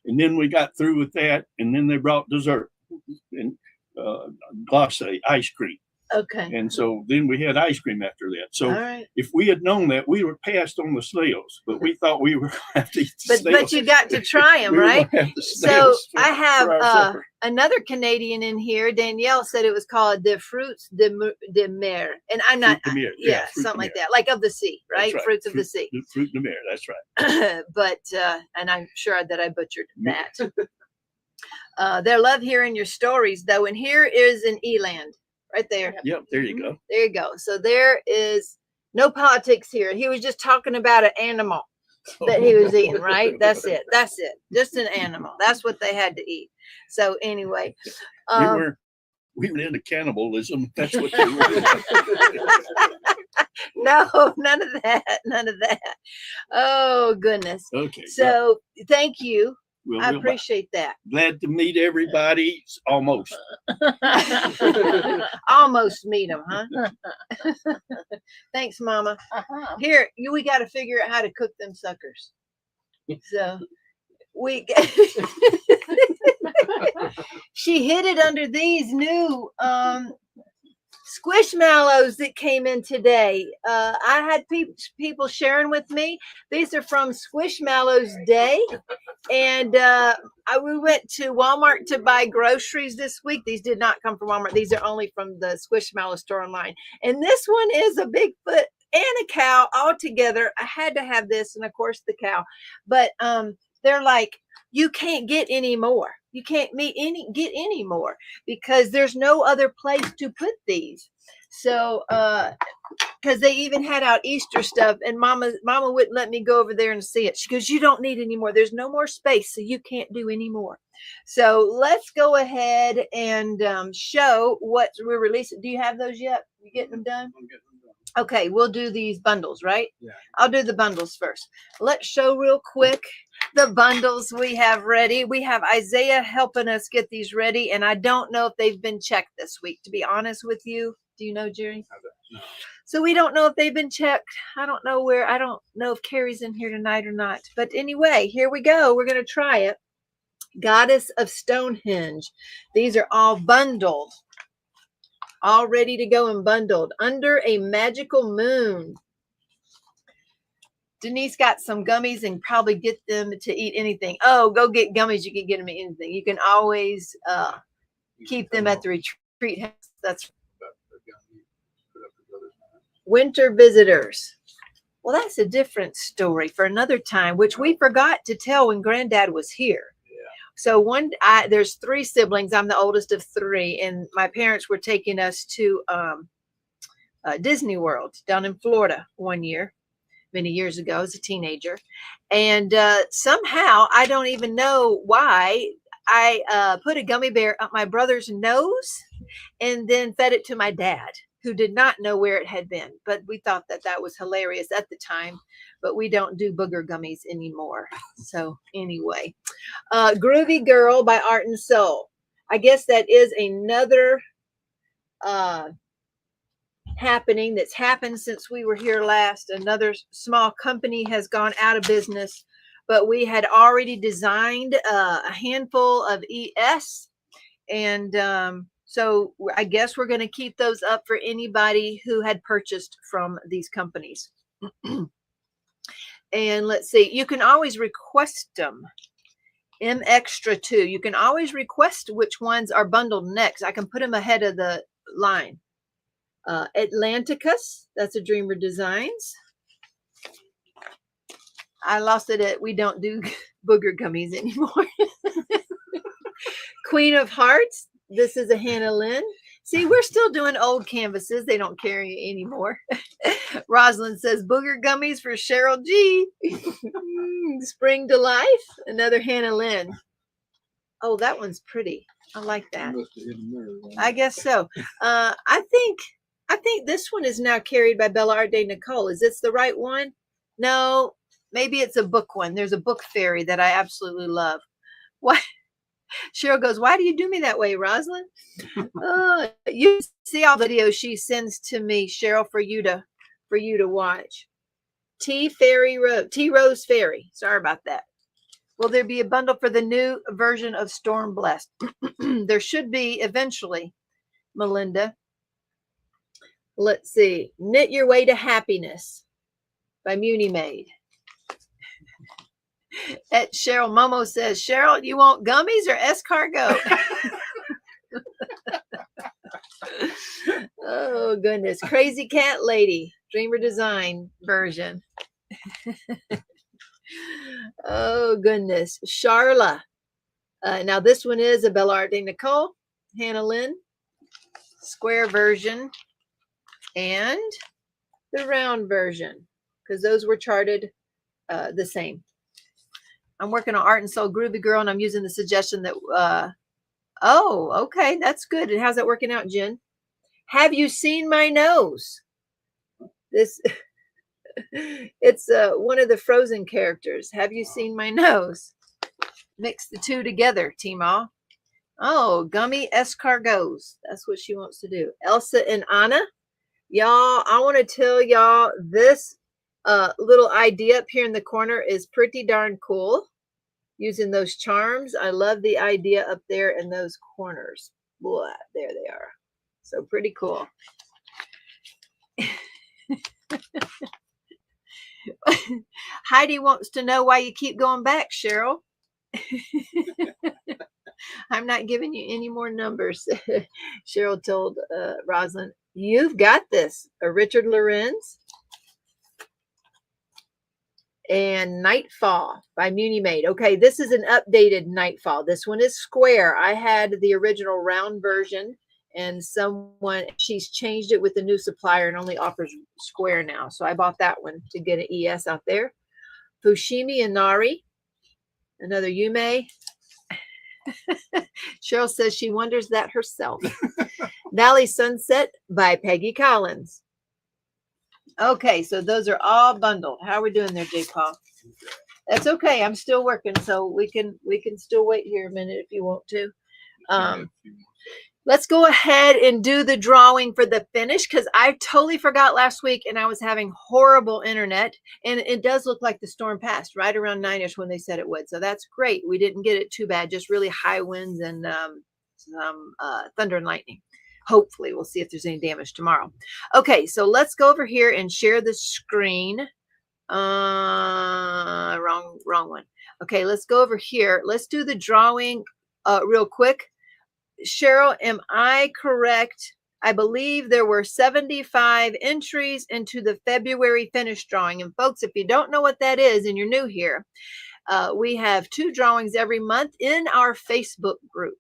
And then we got through with that, and then they brought dessert and glace ice cream. Okay. And so then we had ice cream after that. So All right. if we had known that, we were passed on the snails, but we thought we were going to have to eat the But snails. you got to try them, We were right? gonna have the So snails I have for our supper. another Canadian in here. Danielle said it was called de fruits de mer, and I'm not. Fruit de mer. Yeah, Fruit something de like mer. that, like of the sea, right? That's right. Fruits of the sea. Fruit de mer. That's right. But and I'm sure that I butchered that. They love hearing your stories, though, and here is an eland right there. Yep. There you go. There you go. So there is no politics here. He was just talking about an animal that he was eating, right? That's it. That's it. Just an animal. That's what they had to eat. So anyway, we were into cannibalism. That's what they were. no, none of that. None of that. Oh goodness. Okay. So thank you. Well, I appreciate that. glad to meet everybody. Almost. Almost meet them, huh? Thanks, Mama. Here, we got to figure out how to cook them suckers. So we she hid it under these new squishmallows that came in today. I had people sharing with me. These are from Squishmallows Day. And we went to Walmart to buy groceries this week. These did not come from Walmart. These are only from the Squishmallow store online. And this one is a Bigfoot and a cow all together. I had to have this, and of course the cow. But they're like, you can't get any more. You can't get any more because there's no other place to put these. So because they even had out Easter stuff, and Mama wouldn't let me go over there and see it. She goes, you don't need any more. There's no more space, so you can't do any more. So let's go ahead and show what we're releasing. Do you have those yet? You getting them done? I'm getting them done. Okay, we'll do these bundles, right? Yeah. I'll do the bundles first. Let's show real quick the bundles we have ready. We have Isaiah helping us get these ready, and I don't know if they've been checked this week, to be honest with you. Do you know, Jerry? No. So we don't know if they've been checked. I don't know if Carrie's in here tonight or not. But anyway, here we go. We're going to try it. Goddess of Stonehenge. These are all bundled. All ready to go and bundled. Under a Magical Moon. Denise got some gummies and probably get them to eat anything. Oh, go get gummies. You can get them to anything. You can always keep them at the retreat house. That's Winter Visitors. Well, that's a different story for another time, which we forgot to tell when Granddad was here. So there's 3 siblings. I'm the oldest of 3, and my parents were taking us to Disney World down in Florida one year, many years ago as a teenager. And somehow, I don't even know why, I put a gummy bear up my brother's nose and then fed it to my dad, who did not know where it had been. But we thought that was hilarious at the time. But we don't do booger gummies anymore. So anyway, Groovy Girl by Art and Soul. I guess that is another happening that's happened since we were here last. Another small company has gone out of business, but we had already designed a handful of ES, and so I guess we're going to keep those up for anybody who had purchased from these companies. And let's see, you can always request them. M Extra 2. You can always request which ones are bundled next. I can put them ahead of the line. Atlanticus, that's a Dreamer Designs. I lost it at we don't do booger gummies anymore. Queen of Hearts. This is a Hannah Lynn. See, we're still doing old canvases. They don't carry anymore. Rosalind says, booger gummies for Cheryl G. Spring to Life. Another Hannah Lynn. Oh, that one's pretty. I like that. I guess so. I think this one is now carried by Bella Arde Nicole. Is this the right one? No, maybe it's a book one. There's a book fairy that I absolutely love. What? Cheryl goes, why do you do me that way, Rosalind? You see all the videos she sends to me, Cheryl, for you to watch. T Rose Fairy. Sorry about that. Will there be a bundle for the new version of Storm Blessed? There should be eventually, Melinda. Let's see. Knit Your Way to Happiness by MuniMade. At Cheryl Momo says, Cheryl, you want gummies or escargot? Oh, goodness. Crazy Cat Lady, Dreamer Design version. Oh, goodness. Charla. Now, this one is a Bella Art de Nicole, Hannah Lynn, square version, and the round version, because those were charted the same. I'm working on Art and Soul Groovy Girl, and I'm using the suggestion that, oh, okay, that's good. And how's that working out, Jen? Have you seen my nose? This, it's one of the Frozen characters. Have you seen my nose? Mix the two together, Teemaw. Oh, gummy escargots. That's what she wants to do. Elsa and Anna. Y'all, I want to tell y'all this little idea up here in the corner is pretty darn cool. Using those charms. I love the idea up there in those corners. Boy, there they are. So pretty cool. Heidi wants to know why you keep going back, Cheryl. I'm not giving you any more numbers. Cheryl told Rosalind, you've got this. Richard Lorenz. And Nightfall by MuniMade. Okay, this is an updated Nightfall. This one is square. I had the original round version, and she's changed it with the new supplier and only offers square now. So I bought that one to get an ES out there. Fushimi Inari, another Yume. Cheryl says she wonders that herself. Valley Sunset by Peggy Collins. Okay, so those are all bundled. How are we doing there, J. Paul? That's okay. I'm still working, so we can still wait here a minute if you want to. Let's go ahead and do the drawing for the finish, because I totally forgot last week and I was having horrible internet, and it does look like the storm passed right around 9-ish when they said it would. So that's great. We didn't get it too bad, just really high winds and some thunder and lightning. Hopefully, we'll see if there's any damage tomorrow. Okay, so let's go over here and share the screen. Wrong one. Okay, let's go over here. Let's do the drawing real quick. Cheryl, am I correct? I believe there were 75 entries into the February finish drawing. And folks, if you don't know what that is and you're new here, we have 2 drawings every month in our Facebook group.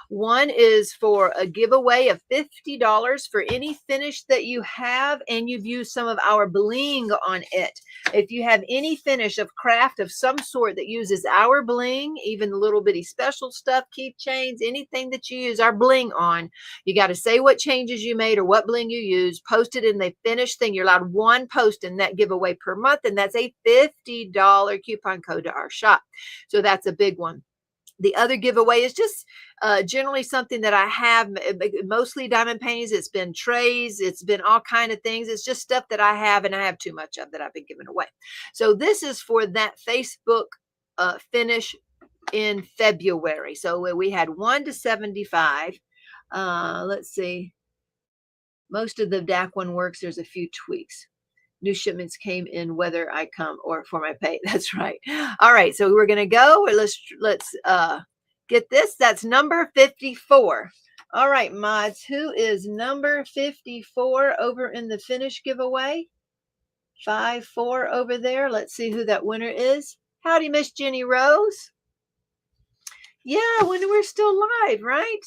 One is for a giveaway of $50 for any finish that you have and you've used some of our bling on it. If you have any finish of craft of some sort that uses our bling, even the little bitty special stuff, keychains, anything that you use our bling on, you got to say what changes you made or what bling you use, post it in the finished thing. You're allowed 1 post in that giveaway per month, and that's a $50 coupon code to our shop. So that's a big one. The other giveaway is just generally something that I have, mostly diamond paintings. It's been trays. It's been all kind of things. It's just stuff that I have, and I have too much of that I've been giving away. So this is for that Facebook finish in February. So we had 1 to 75. Let's see. Most of the DAC one works. There's a few tweaks. New shipments came in whether I come or for my pay. That's right. All right. So we're going to go. Let's get this. That's number 54. All right, mods. Who is number 54 over in the finish giveaway? 54 over there. Let's see who that winner is. Howdy, Miss Jenny Rose. Yeah, when we're still live, right?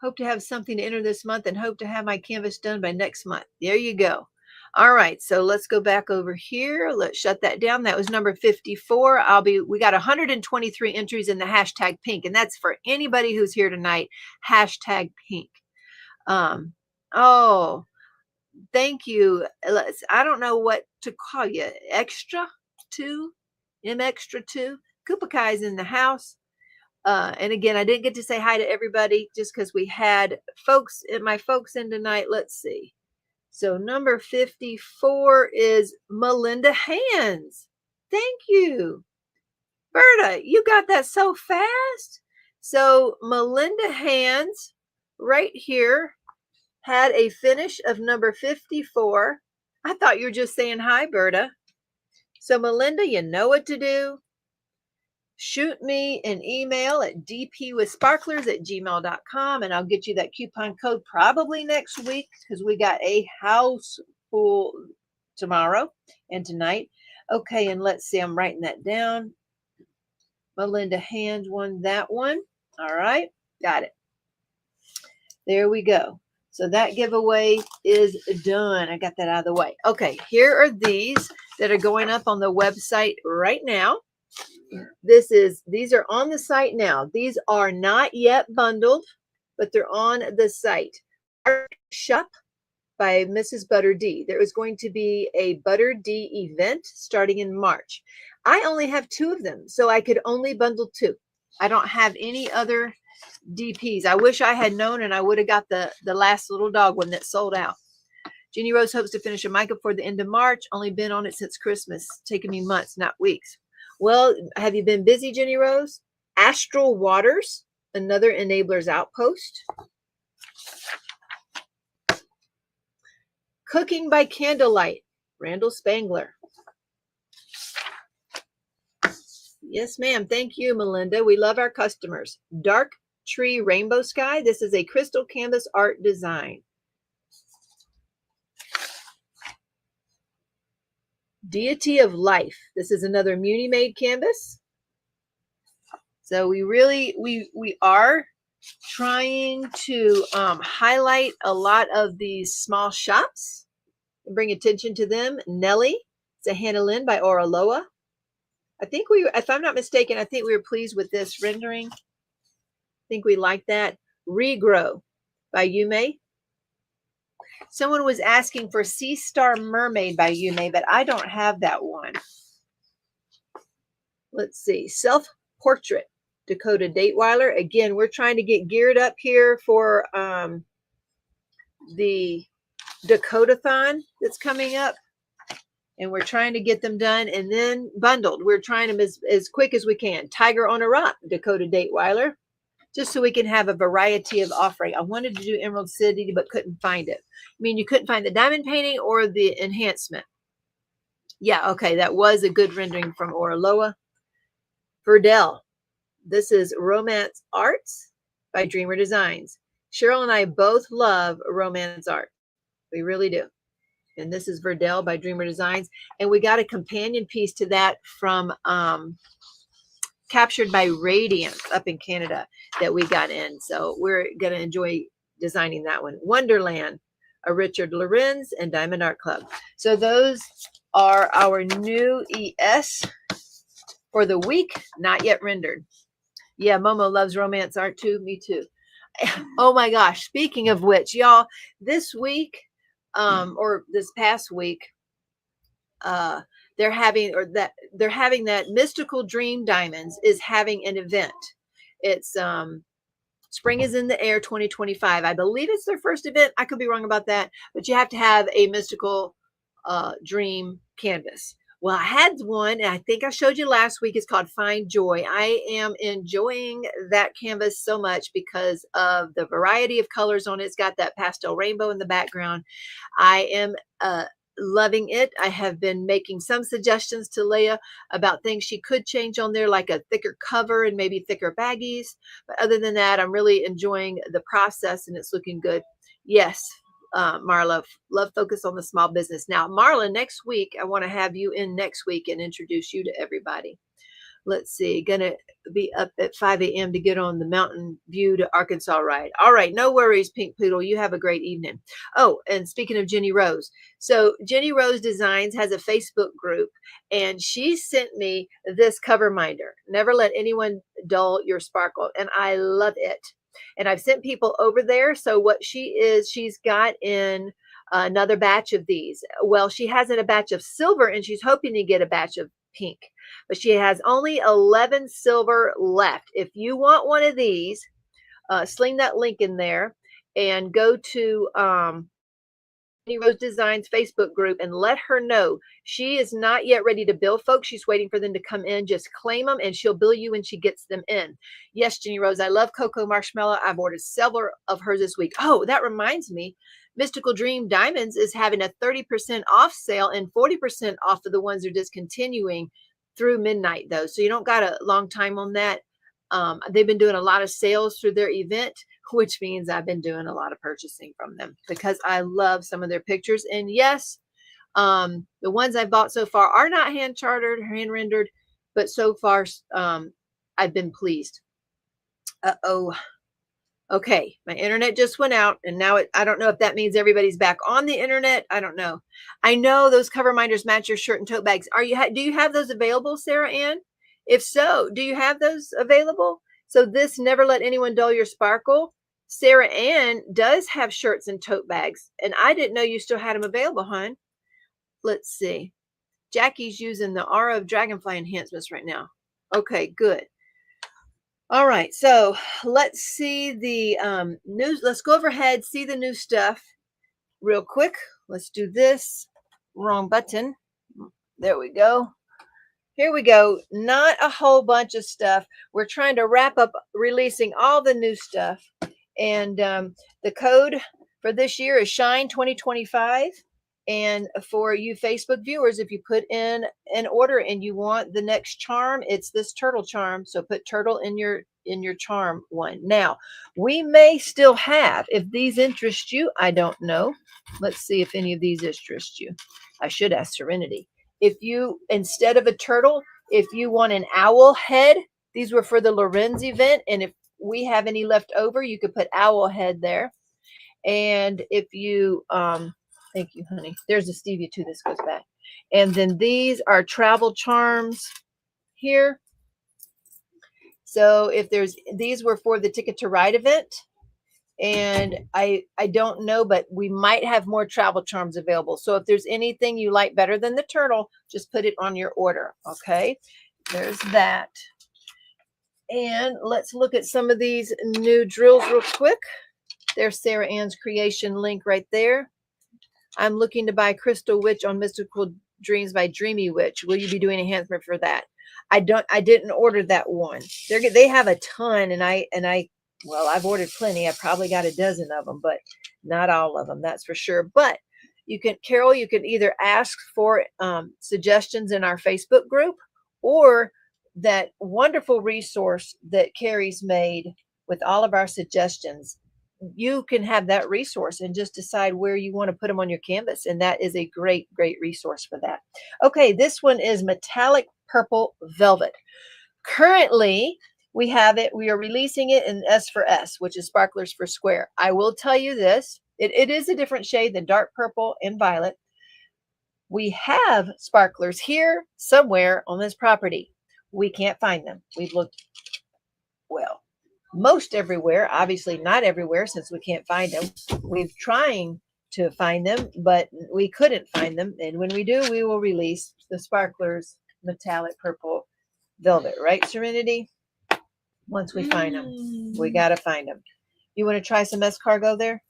Hope to have something to enter this month and hope to have my canvas done by next month. There you go. All right, so let's go back over here. Let's shut that down. That was number 54. We got 123 entries in the hashtag pink, and that's for anybody who's here tonight. Hashtag pink. Oh, thank you. I don't know what to call you. Extra 2, M extra 2. Kupakai's in the house. And again, I didn't get to say hi to everybody just because we had my folks in tonight. Let's see. So number 54 is Melinda Hands. Thank you. Berta, you got that so fast. So Melinda Hands right here. had a finish of number 54. I thought you were just saying hi, Berta. So Melinda, you know what to do. Shoot me an email at dpwithsparklers@gmail.com and I'll get you that coupon code probably next week because we got a house full tomorrow and tonight. Okay, and let's see, I'm writing that down. Melinda Hand won that one. All right, got it. There we go. So that giveaway is done. I got that out of the way. Okay, here are these that are going up on the website right now. These are on the site now. These are not yet bundled, but they're on the site. Art Shop by Mrs. Butter D. There is going to be a Butter D event starting in March. I only have 2 of them, so I could only bundle 2. I don't have any other DPs. I wish I had known and I would have got the last little dog one that sold out. Jenny Rose hopes to finish a mica before the end of March. Only been on it since Christmas. Taking me months, not weeks. Well, have you been busy, Jenny Rose? Astral Waters, another Enablers Outpost. Cooking by Candlelight, Randall Spangler. Yes, ma'am. Thank you, Melinda. We love our customers. Dark Tree Rainbow Sky. This is a crystal canvas art design. Deity of Life. This is another Muni made canvas. So we are trying to highlight a lot of these small shops and bring attention to them. Nelly, it's a Hannah Lynn by Oraloa. I think if I'm not mistaken, I think we were pleased with this rendering. I think we like that. Regrow by Yume. Someone was asking for Sea Star Mermaid by Yume, but I don't have that one. Let's see. Self-Portrait, Dakota Dateweiler. Again, we're trying to get geared up here for the Dakota-thon that's coming up. And we're trying to get them done and then bundled. We're trying them as quick as we can. Tiger on a Rock, Dakota Dateweiler. Just so we can have a variety of offering. I wanted to do Emerald City, but couldn't find it. I mean, you couldn't find the diamond painting or the enhancement. Yeah, okay, that was a good rendering from Oraloa. Verdell. This is Romance Arts by Dreamer Designs. Cheryl and I both love romance art. We really do. And this is Verdell by Dreamer Designs. And we got a companion piece to that from Captured by Radiance up in Canada that we got in. So we're going to enjoy designing that one. Wonderland, a Richard Lorenz and Diamond Art Club. So those are our new ES for the week, not yet rendered. Yeah, Momo loves romance art too. Me too. Oh my gosh. Speaking of which, y'all, this week or this past week, they're having that Mystical Dream Diamonds is having an event. It's Spring is in the Air 2025. I believe it's their first event. I could be wrong about that, but you have to have a Mystical Dream canvas. Well, I had one, and I think I showed you last week. It's called Find Joy. I am enjoying that canvas so much because of the variety of colors on it. It's got that pastel rainbow in the background. I am loving it. I have been making some suggestions to Leah about things she could change on there, like a thicker cover and maybe thicker baggies. But other than that, I'm really enjoying the process and it's looking good. Yes, Marla, love focus on the small business. Now, Marla, next week, I want to have you in next week and introduce you to everybody. Let's see, gonna be up at 5 a.m. to get on the Mountain View to Arkansas ride. All right, no worries, Pink Poodle. You have a great evening. Oh, and speaking of Jenny Rose, so Jenny Rose Designs has a Facebook group, and she sent me this cover minder. Never let anyone dull your sparkle, and I love it. And I've sent people over there. So what she's got in another batch of these. Well, she has in a batch of silver, and she's hoping to get a batch of pink. But she has only 11 silver left. If you want one of these, sling that link in there and go to Rose Designs Facebook group and let her know she is not yet ready to bill folks. She's waiting for them to come in. Just claim them and she'll bill you when she gets them in. Yes, Jenny Rose, I love Cocoa Marshmallow. I've ordered several of hers this week. Oh, that reminds me. Mystical Dream Diamonds is having a 30% off sale and 40% off of the ones they're discontinuing through midnight, though. So you don't got a long time on that. They've been doing a lot of sales through their event, which means I've been doing a lot of purchasing from them because I love some of their pictures. And yes, the ones I've bought so far are not hand chartered or hand rendered, but so far I've been pleased. Uh-oh. Okay, my internet just went out, and now I don't know if that means everybody's back on the internet. I don't know. I know those cover minders match your shirt and tote bags. Do you have those available, Sarah Ann? If so, do you have those available? So this Never Let Anyone Dull Your Sparkle. Sarah Ann does have shirts and tote bags, and I didn't know you still had them available, hon. Let's see. Jackie's using the Aura of Dragonfly enhancements right now. Okay, good. All right, so let's see the news. Let's go overhead, see the new stuff real quick. Let's do this. Wrong button. There we go. Here we go. Not a whole bunch of stuff. We're trying to wrap up releasing all the new stuff. And the code for this year is Shine 2025. And for you Facebook viewers, if you put in an order and you want the next charm, it's this turtle charm. So put turtle in your charm one. Now, we may still have, if these interest you, I don't know. Let's see if any of these interest you. I should ask Serenity. If you, instead of a turtle, if you want an owl head, these were for the Lorenz event. And if we have any left over, you could put owl head there. And if you, thank you, honey. There's a stevia too. This goes back. And then these are travel charms here. So if there's, these were for the Ticket to Ride event. And I don't know, but we might have more travel charms available. So if there's anything you like better than the turtle, just put it on your order. Okay, there's that. And let's look at some of these new drills real quick. There's Sarah Ann's creation link right there. I'm looking to buy Crystal Witch on Mystical Dreams by Dreamy Witch. Will you be doing enhancement for that? I didn't order that one. They have a ton, and well, I've ordered plenty. I probably got a dozen of them, but not all of them, that's for sure. But you can, Carol, you can either ask for suggestions in our Facebook group, or that wonderful resource that Carrie's made with all of our suggestions. You can have that resource and just decide where you want to put them on your canvas. And that is a great, great resource for that. Okay, this one is Metallic Purple Velvet. Currently, we have it. We are releasing it in S for S, which is Sparklers for Square. I will tell you this. It is a different shade than dark purple and violet. We have sparklers here somewhere on this property. We can't find them. We've looked, well, most everywhere. Obviously not everywhere since we can't find them. We've trying to find them, but we couldn't find them. And when we do, we will release the Sparklers Metallic Purple Velvet. Right, Serenity? Once we find them, we got to find them. You want to try some escargot there?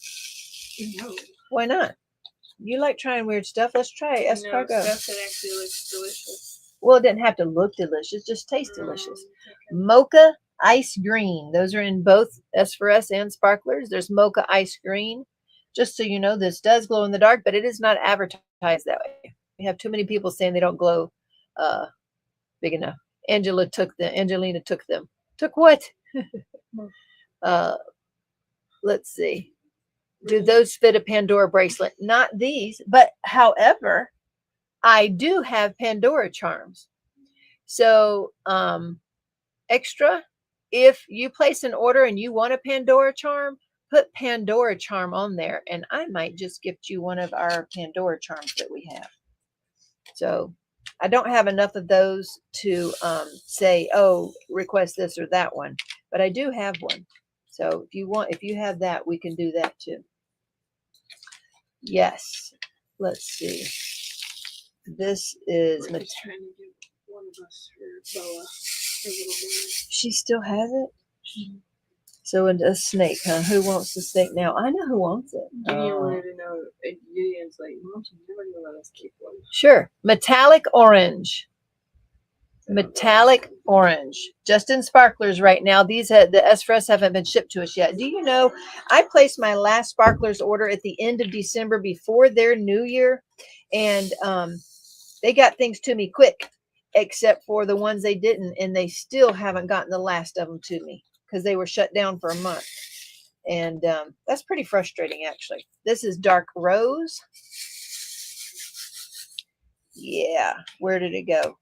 No. Why not? You like trying weird stuff. Let's try escargot. No, stuff that actually looks delicious. Well, it doesn't have to look delicious. Just taste delicious. Okay. Mocha Ice Green. Those are in both S for S and Sparklers. There's Mocha Ice Green. Just so you know, this does glow in the dark, but it is not advertised that way. We have too many people saying they don't glow big enough. Angelina took them. Took what? Let's see. Do those fit a Pandora bracelet? Not these, but however, I do have Pandora charms. So extra, if you place an order and you want a Pandora charm, put Pandora charm on there, and I might just gift you one of our Pandora charms that we have. So I don't have enough of those to say, oh, request this or that one, but I do have one. So if you have that, we can do that too. Yes. Let's see. This is Trying to give one of us her boa, her little boa. She still has it? So a snake, huh? Who wants the snake now? I know who wants it. Gideon wanted to know. Gideon's like, Mom, you never gonna let us keep one. Sure. Metallic orange. Metallic orange. Just in sparklers right now. These the S-Fresh haven't been shipped to us yet. Do you know, I placed my last sparklers order at the end of December before their new year. And they got things to me quick, except for the ones they didn't. And they still haven't gotten the last of them to me because they were shut down for a month. And that's pretty frustrating, actually. This is dark rose. Yeah. Where did it go?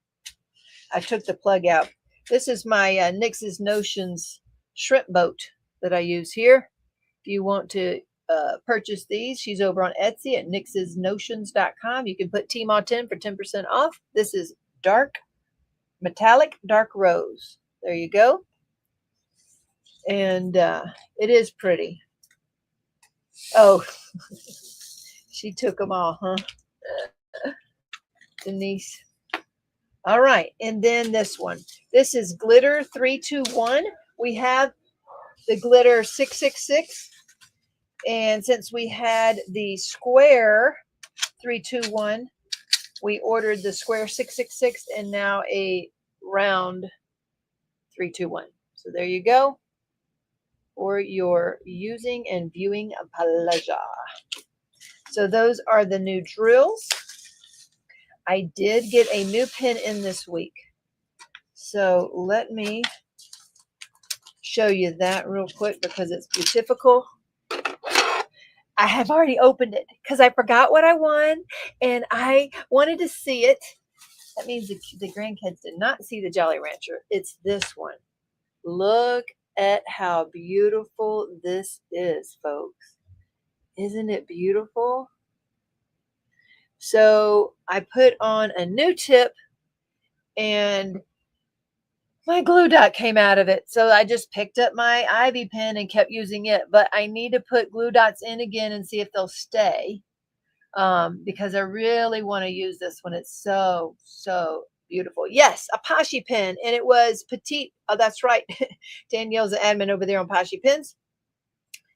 I took the plug out. This is my Nix's Notions shrimp boat that I use here. If you want to purchase these, she's over on Etsy at nixsnotions.com. You can put Teemaw-10 for 10% off. This is dark, metallic dark rose. There you go. And it is pretty. Oh, she took them all, huh? Denise. All right, and then this one. This is glitter 321. We have the glitter 666, and since we had the square 321, we ordered the square 666 and now a round 321. So there you go for your using and viewing pleasure. So those are the new drills. I did get a new pen in this week. So let me show you that real quick because it's beautiful. I have already opened it because I forgot what I won and I wanted to see it. That means the grandkids did not see the Jolly Rancher. It's this one. Look at how beautiful this is, folks. Isn't it beautiful? So I put on a new tip and my glue dot came out of it. So I just picked up my Ivy pen and kept using it. But I need to put glue dots in again and see if they'll stay. Because I really want to use this one. It's so, so beautiful. Yes, a Pashi pen. And it was petite. Oh, that's right. Danielle's the admin over there on Pashi pens.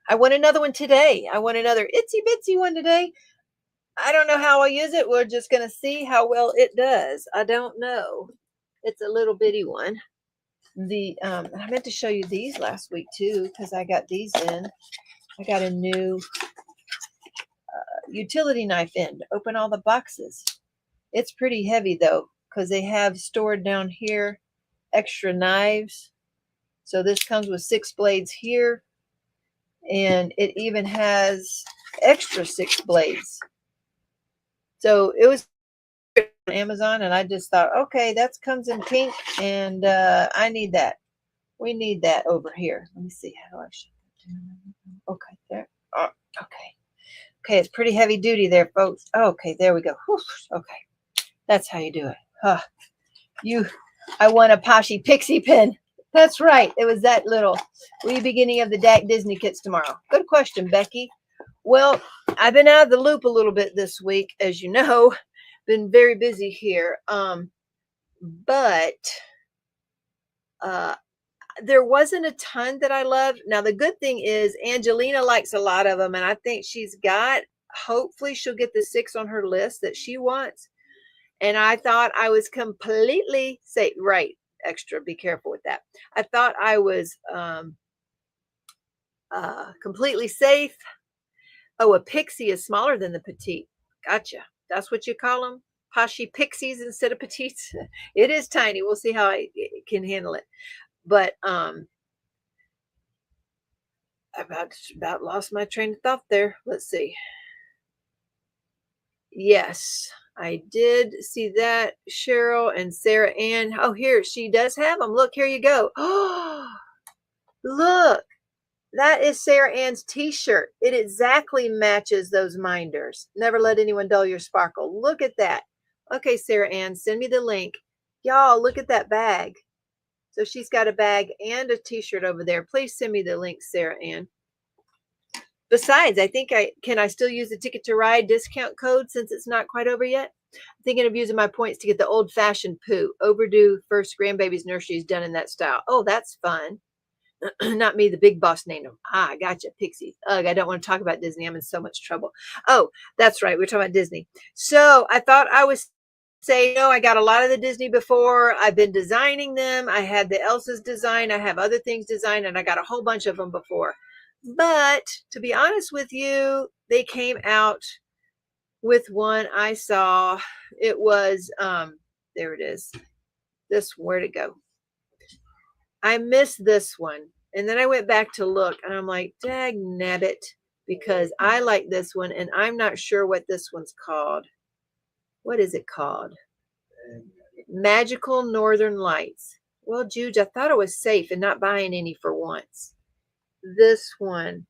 I want another one today. I want another itsy bitsy one today. I don't know how I'll use it. We're just going to see how well it does. I don't know. It's a little bitty one. I meant to show you these last week too, because I got these in. I got a new utility knife in to open all the boxes. It's pretty heavy though, because they have stored down here extra knives. So this comes with 6 blades here, and it even has extra 6 blades. So it was on Amazon, and I just thought, okay, that comes in pink, and I need that. We need that over here. Let me see. How do I show that? Okay, there. Oh, okay. Okay, it's pretty heavy duty there, folks. Okay, there we go. Whew. Okay, that's how you do it. Huh. I want a Pashi Pixie pen. That's right. It was that little. Will you be beginning of the DAC Disney kits tomorrow? Good question, Becky. Well, I've been out of the loop a little bit this week, as you know. Been very busy here. But there wasn't a ton that I loved. Now, the good thing is Angelina likes a lot of them, and I think hopefully she'll get the 6 on her list that she wants. And I thought I was completely safe. Right. Extra. Be careful with that. I thought I was completely safe. Oh, a pixie is smaller than the petite. Gotcha. That's what you call them? Pashi pixies instead of petites. It is tiny. We'll see how I can handle it. But I about lost my train of thought there. Let's see. Yes, I did see that. Cheryl and Sarah Ann. Oh, here, she does have them. Look, here you go. Oh, look. That is Sarah Ann's t-shirt. It exactly matches those minders. Never let anyone dull your sparkle. Look at that. Okay, Sarah Ann, send me the link. Y'all, look at that bag. So she's got a bag and a t-shirt over there. Please send me the link, Sarah Ann. Besides, I think can I still use the Ticket to Ride discount code since it's not quite over yet? I'm thinking of using my points to get the old-fashioned poo. Overdue first grandbaby's nursery is done in that style. Oh, that's fun. Not me, the big boss named them. Ah, I gotcha, Pixies. Ugh, I don't want to talk about Disney. I'm in so much trouble. Oh, that's right. We're talking about Disney. So I thought I was saying, no, I got a lot of the Disney before. I've been designing them. I had the Elsa's design. I have other things designed, and I got a whole bunch of them before. But to be honest with you, they came out with one I saw. It was, there it is. This, where'd it go? I missed this one. And then I went back to look and I'm like, dag nabbit, because I like this one and I'm not sure what this one's called. What is it called? Magical Northern Lights. Well, Juge, I thought it was safe and not buying any for once. This one.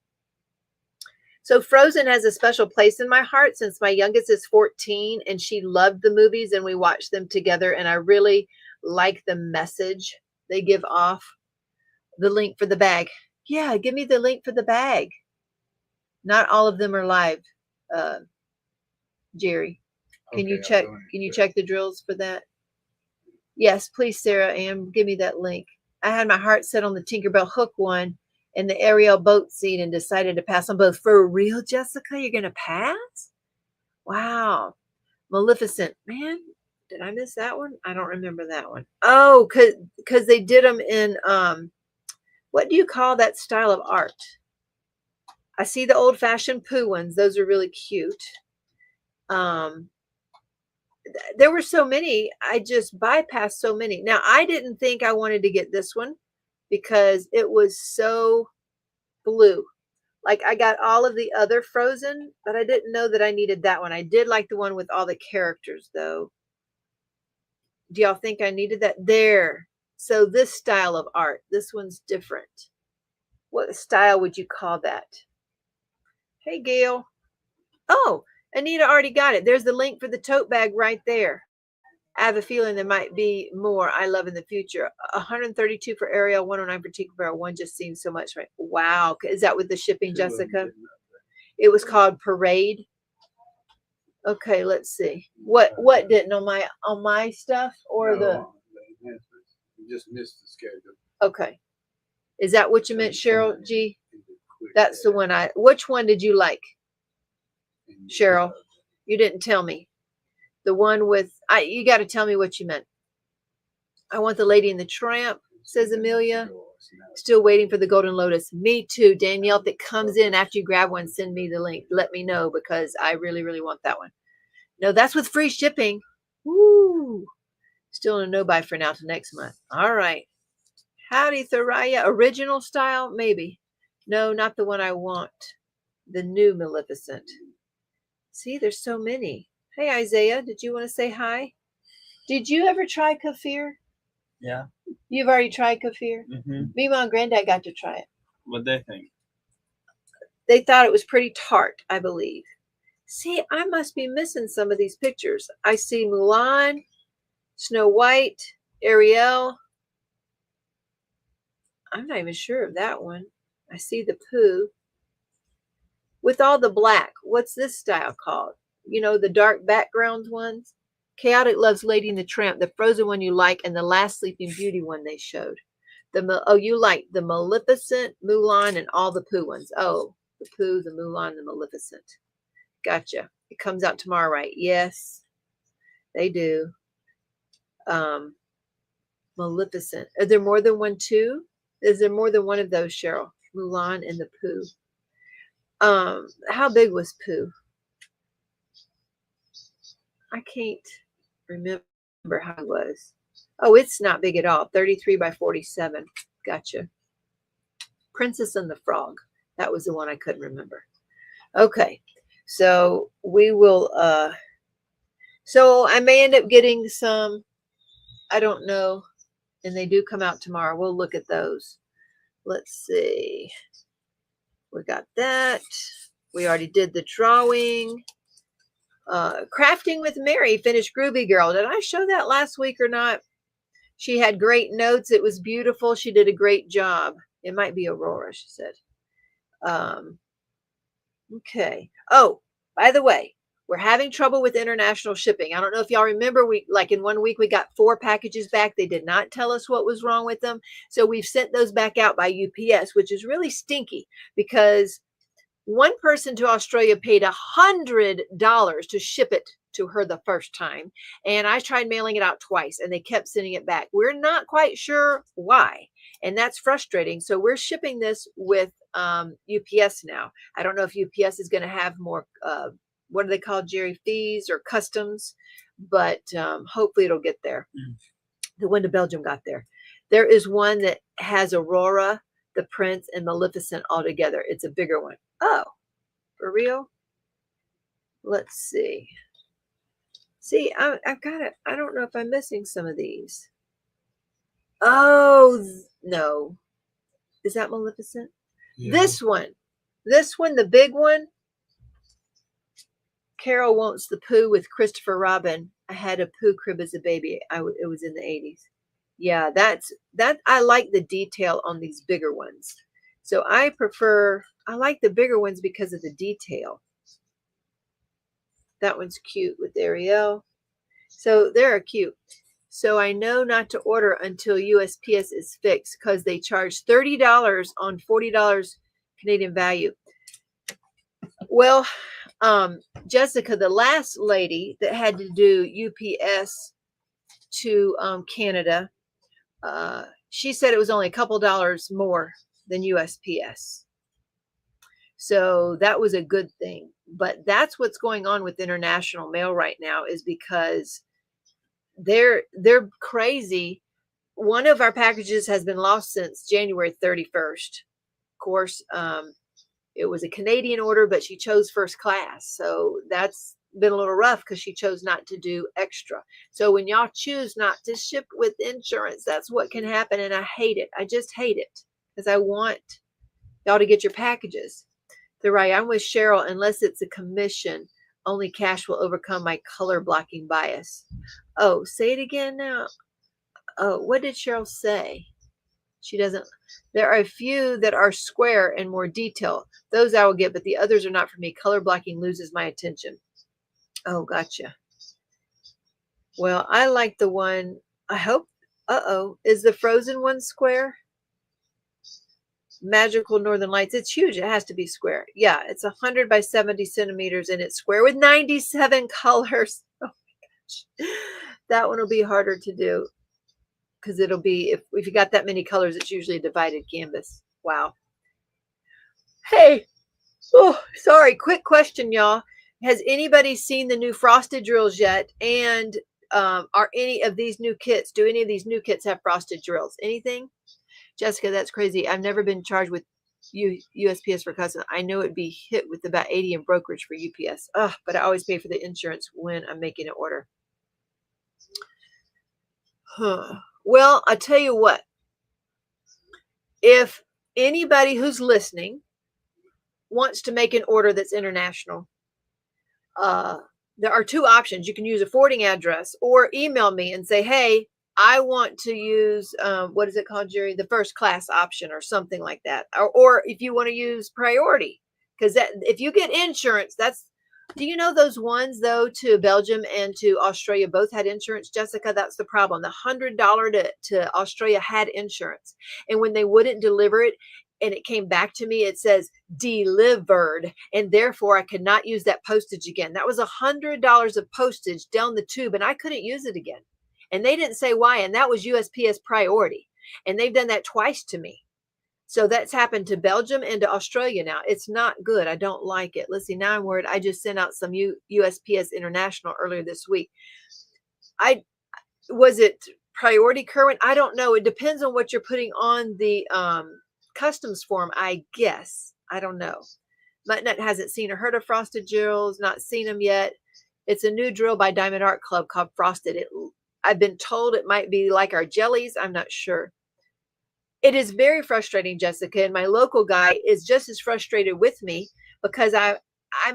So Frozen has a special place in my heart since my youngest is 14 and she loved the movies and we watched them together. And I really like the message they give off. The link for the bag. Yeah, give me the link for the bag. Not all of them are live, Jerry. Can you check? Can you check the drills for that? Yes, please, Sarah Ann, give me that link. I had my heart set on the Tinkerbell hook one and the Ariel boat scene and decided to pass on both. For real, Jessica? You're gonna pass? Wow. Maleficent. Man, did I miss that one? I don't remember that one. Oh, because they did them in what do you call that style of art? I see the old-fashioned Pooh ones. Those are really cute. There were so many. I just bypassed so many. Now, I didn't think I wanted to get this one because it was so blue. Like, I got all of the other Frozen, but I didn't know that I needed that one. I did like the one with all the characters, though. Do y'all think I needed that? There. So this style of art, this one's different. What style would you call that? Hey, Gail. Oh, Anita already got it. There's the link for the tote bag right there. I have a feeling there might be more I love in the future. 132 for Ariel, 109 for Tinkerbell. One just seems so much right. Wow. Is that with the shipping, Jessica? It was called Parade. Okay, let's see. What didn't on my stuff or the You just missed the schedule. okay. Is that what you meant, Cheryl G? That's the one which one did you like? Cheryl, you didn't tell me. The one with you got to tell me what you meant. I want the Lady and the Tramp, says Amelia. Still waiting for the Golden Lotus. Me too, Danielle. If it comes in after you grab one, send me the link. Let me know because I really, really want that one. No, that's with free shipping. Woo! Still in a no-buy for now till next month. All right. Howdy, Thoraya. Original style? Maybe. No, not the one I want. The new Maleficent. See, there's so many. Hey, Isaiah, did you want to say hi? Did you ever try Kefir? Yeah. You've already tried Kefir? Mm-hmm. Mima and Granddad got to try it. What they think? They thought it was pretty tart, I believe. See, I must be missing some of these pictures. I see Mulan, Snow White, Ariel. I'm not even sure of that one. I see the Pooh. With all the black. What's this style called? You know, the dark background ones. Chaotic loves Lady and the Tramp, the Frozen one you like, and the last Sleeping Beauty one they showed. You like the Maleficent, Mulan, and all the Pooh ones. Oh, the Pooh, the Mulan, the Maleficent. Gotcha. It comes out tomorrow, right? Yes, they do. Maleficent. Are there more than one too? Is there more than one of those, Cheryl? Mulan and the Pooh. How big was Pooh? I can't remember how it was. Oh, it's not big at all. 33 by 47. Gotcha. Princess and the Frog. That was the one I couldn't remember. Okay. So we will, so I may end up getting some, I don't know. And they do come out tomorrow. We'll look at those. Let's see. We got that. We already did the drawing. Crafting with Mary finished Groovy Girl. Did I show that last week or not? She had great notes. It was beautiful. She did a great job. It might be Aurora, she said. Okay. Oh, by the way, We're having trouble with international shipping. I don't know if y'all remember, like in 1 week, we got 4 packages back. They did not tell us what was wrong with them. So we've sent those back out by UPS, which is really stinky because one person to Australia paid $100 to ship it to her the first time. And I tried mailing it out twice and they kept sending it back. We're not quite sure why. And that's frustrating. So we're shipping this with UPS now. I don't know if UPS is going to have more, what do they call, Jerry, fees or customs, but hopefully it'll get there. The one to Belgium got there. There is one that has Aurora, the Prince, and Maleficent all together. It's a bigger one. Oh, for real? Let's see. See, I've got it. I don't know if I'm missing some of these. Oh, no. Is that Maleficent? Yeah. This one, the big one. Carol wants the Pooh with Christopher Robin. I had a Pooh crib as a baby. It was in the 80s. Yeah, that. I like the detail on these bigger ones. So I like the bigger ones because of the detail. That one's cute with Ariel. So they're cute. So I know not to order until USPS is fixed because they charge $30 on $40 Canadian value. Well, Jessica, the last lady that had to do UPS to Canada, she said it was only a couple dollars more than USPS. So that was a good thing. But that's what's going on with international mail right now, is because they're crazy. One of our packages has been lost since January 31st. Of course, it was a Canadian order, but she chose first class. So that's been a little rough because she chose not to do extra. So when y'all choose not to ship with insurance, that's what can happen. And I hate it. I just hate it because I want y'all to get your packages. They're right. I'm with Cheryl. Unless it's a commission, only cash will overcome my color blocking bias. Oh, say it again now. Oh, what did Cheryl say? She doesn't. There are a few that are square and more detail. Those I will get, but the others are not for me. Color blocking loses my attention. Oh, gotcha. Well, I like the one. I hope. Is the frozen one square? Magical Northern Lights. It's huge. It has to be square. Yeah, it's 100 by 70 centimeters and it's square with 97 colors. Oh my gosh. That one will be harder to do because it'll be, if you got that many colors, it's usually a divided canvas. Wow. Hey, oh, sorry. Quick question, y'all. Has anybody seen the new frosted drills yet? And are any of these new kits, do any of these new kits have frosted drills? Anything? Jessica, that's crazy. I've never been charged with USPS for customs. I know it'd be hit with about 80 in brokerage for UPS. But I always pay for the insurance when I'm making an order. Well, I tell you what. If anybody who's listening wants to make an order that's international, there are 2 options. You can use a forwarding address or email me and say, hey, I want to use, what is it called, Jerry? The first class option or something like that. Or if you want to use priority, because if you get insurance, do you know those ones though to Belgium and to Australia both had insurance, Jessica? That's the problem. The $100 to Australia had insurance. And when they wouldn't deliver it, and it came back to me, it says delivered, and therefore I could not use that postage again. That was $100 of postage down the tube, and I couldn't use it again. And they didn't say why, and that was USPS priority. And they've done that twice to me. So that's happened to Belgium and to Australia now. It's not good. I don't like it. Let's see, now I'm worried. I just sent out some USPS International earlier this week. Was it priority, Kerwin? I don't know. It depends on what you're putting on the customs form, I guess. I don't know. Muttnut hasn't seen or heard of frosted drills, not seen them yet. It's a new drill by Diamond Art Club called Frosted. I've been told it might be like our jellies. I'm not sure. It is very frustrating, Jessica, and my local guy is just as frustrated with me because I'm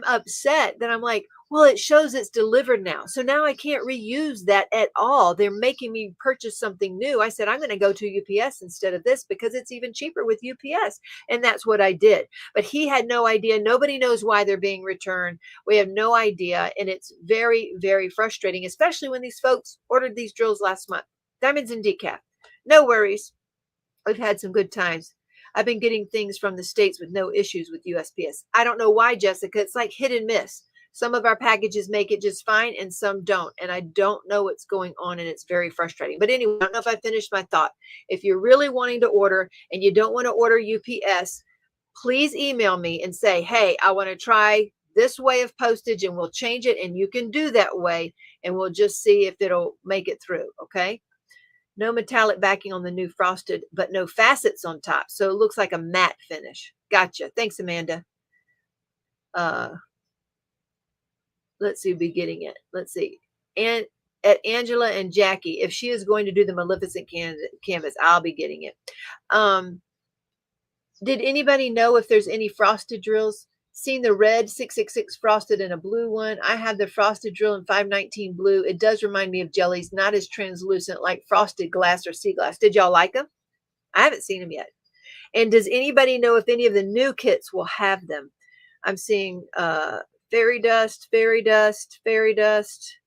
upset that I'm like, Well, it shows it's delivered now. So now I can't reuse that at all. They're making me purchase something new. I said, I'm going to go to UPS instead of this because it's even cheaper with UPS. And that's what I did. But he had no idea. Nobody knows why they're being returned. We have no idea. And it's very, very frustrating, especially when these folks ordered these drills last month. Diamonds and decaf. No worries. We've had some good times. I've been getting things from the States with no issues with USPS. I don't know why, Jessica. It's like hit and miss. Some of our packages make it just fine and some don't. And I don't know what's going on and it's very frustrating. But anyway, I don't know if I finished my thought. If you're really wanting to order and you don't want to order UPS, please email me and say, hey, I want to try this way of postage and we'll change it. And you can do that way and we'll just see if it'll make it through. Okay. No metallic backing on the new frosted, but no facets on top. So it looks like a matte finish. Gotcha. Thanks, Amanda. Let's see, be getting it. Let's see. And at Angela and Jackie, if she is going to do the Maleficent canvas, I'll be getting it. Did anybody know if there's any frosted drills? Seen the red 666 frosted and a blue one. I have the frosted drill in 519 blue. It does remind me of jellies, not as translucent like frosted glass or sea glass. Did y'all like them? I haven't seen them yet. And does anybody know if any of the new kits will have them? I'm seeing fairy dust, fairy dust, fairy dust,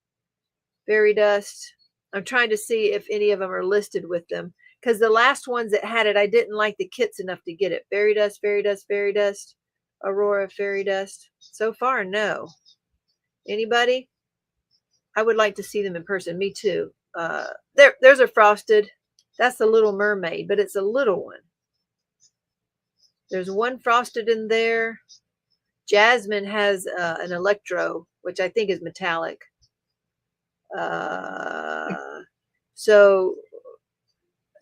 fairy dust. I'm trying to see if any of them are listed with them because the last ones that had it, I didn't like the kits enough to get it. Fairy dust, fairy dust, fairy dust, Aurora, fairy dust. So far, no. Anybody? I would like to see them in person. Me too. There's a frosted. That's the Little Mermaid, but it's a little one. There's one frosted in there. Jasmine has an electro, which I think is metallic. So,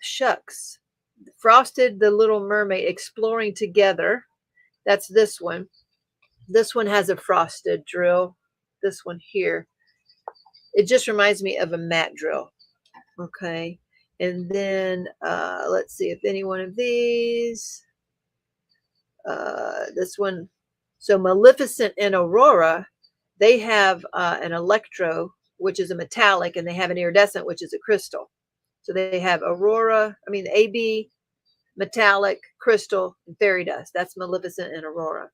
shucks. Frosted, the Little Mermaid, Exploring Together. That's this one. This one has a frosted drill. This one here. It just reminds me of a matte drill. Okay. And then let's see if any one of these. This one. So Maleficent and Aurora, they have an electro, which is a metallic, and they have an iridescent, which is a crystal. So they have Aurora, AB, metallic, crystal, and fairy dust. That's Maleficent and Aurora.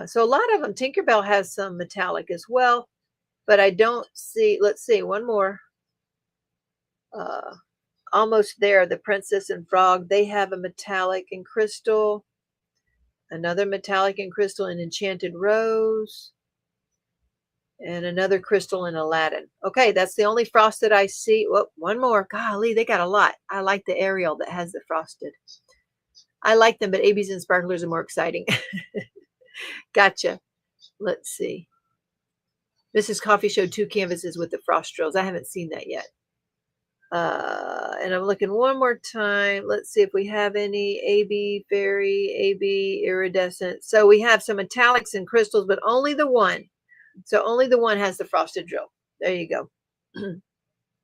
So a lot of them, Tinkerbell has some metallic as well, but I don't see, let's see, one more. Almost there, the Princess and Frog, they have a metallic and crystal. Another metallic and crystal in Enchanted Rose. And another crystal in Aladdin. Okay, that's the only frosted I see. Oh, one more. Golly, they got a lot. I like the Ariel that has the frosted. I like them, but ABs and sparklers are more exciting. Gotcha. Let's see. Mrs. Coffee showed 2 canvases with the frost drills. I haven't seen that yet. And I'm looking one more time. Let's see if we have any AB, fairy, AB, iridescent. So we have some metallics and crystals, but only the one. So only the one has the frosted drill. There you go.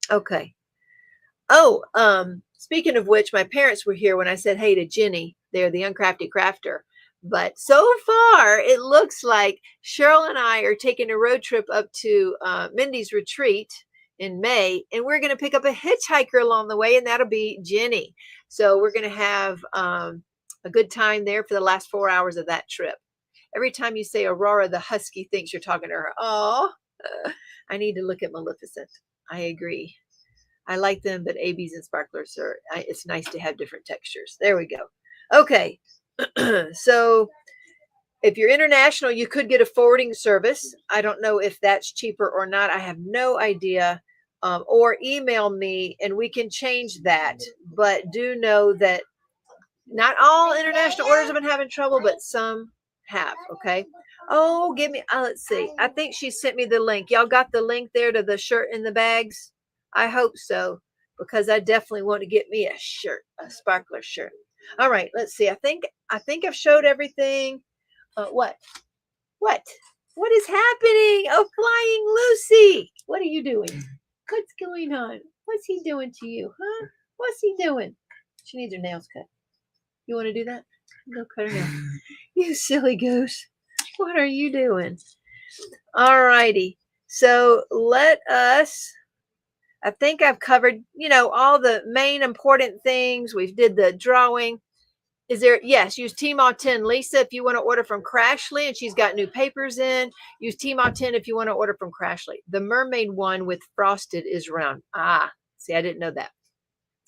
Okay. Oh, speaking of which, my parents were here when I said hey to Jenny. They're the Uncrafted Crafter. But so far, it looks like Cheryl and I are taking a road trip up to Mindy's retreat in May, and we're going to pick up a hitchhiker along the way, and that'll be Jenny. So we're going to have a good time there for the last 4 hours of that trip. Every time you say Aurora, the husky thinks you're talking to her. Oh, I need to look at Maleficent. I agree. I like them, but ABs and sparklers are, it's nice to have different textures. There we go. Okay. So if you're international, you could get a forwarding service. I don't know if that's cheaper or not. I have no idea. Or email me and we can change that. But do know that not all international orders have been having trouble, but some have. Okay. Oh, give me, let's see. I think she sent me the link. Y'all got the link there to the shirt and the bags? I hope so, because I definitely want to get me a shirt, a sparkler shirt. All right, let's see. I think I've showed everything. What is happening? Oh, Flying Lucy. What are you doing? What's going on? What's he doing to you? Huh? What's he doing? She needs her nails cut. You want to do that? Go cut her nails. You silly goose. What are you doing? All righty. So let us, I think I've covered, all the main important things. We did the drawing. Is there, yes, use Teemaw-10 Lisa if you want to order from Crashley, and she's got new papers in. Use Teemaw-10 if you want to order from Crashley. The mermaid one with frosted is round. See, I didn't know that.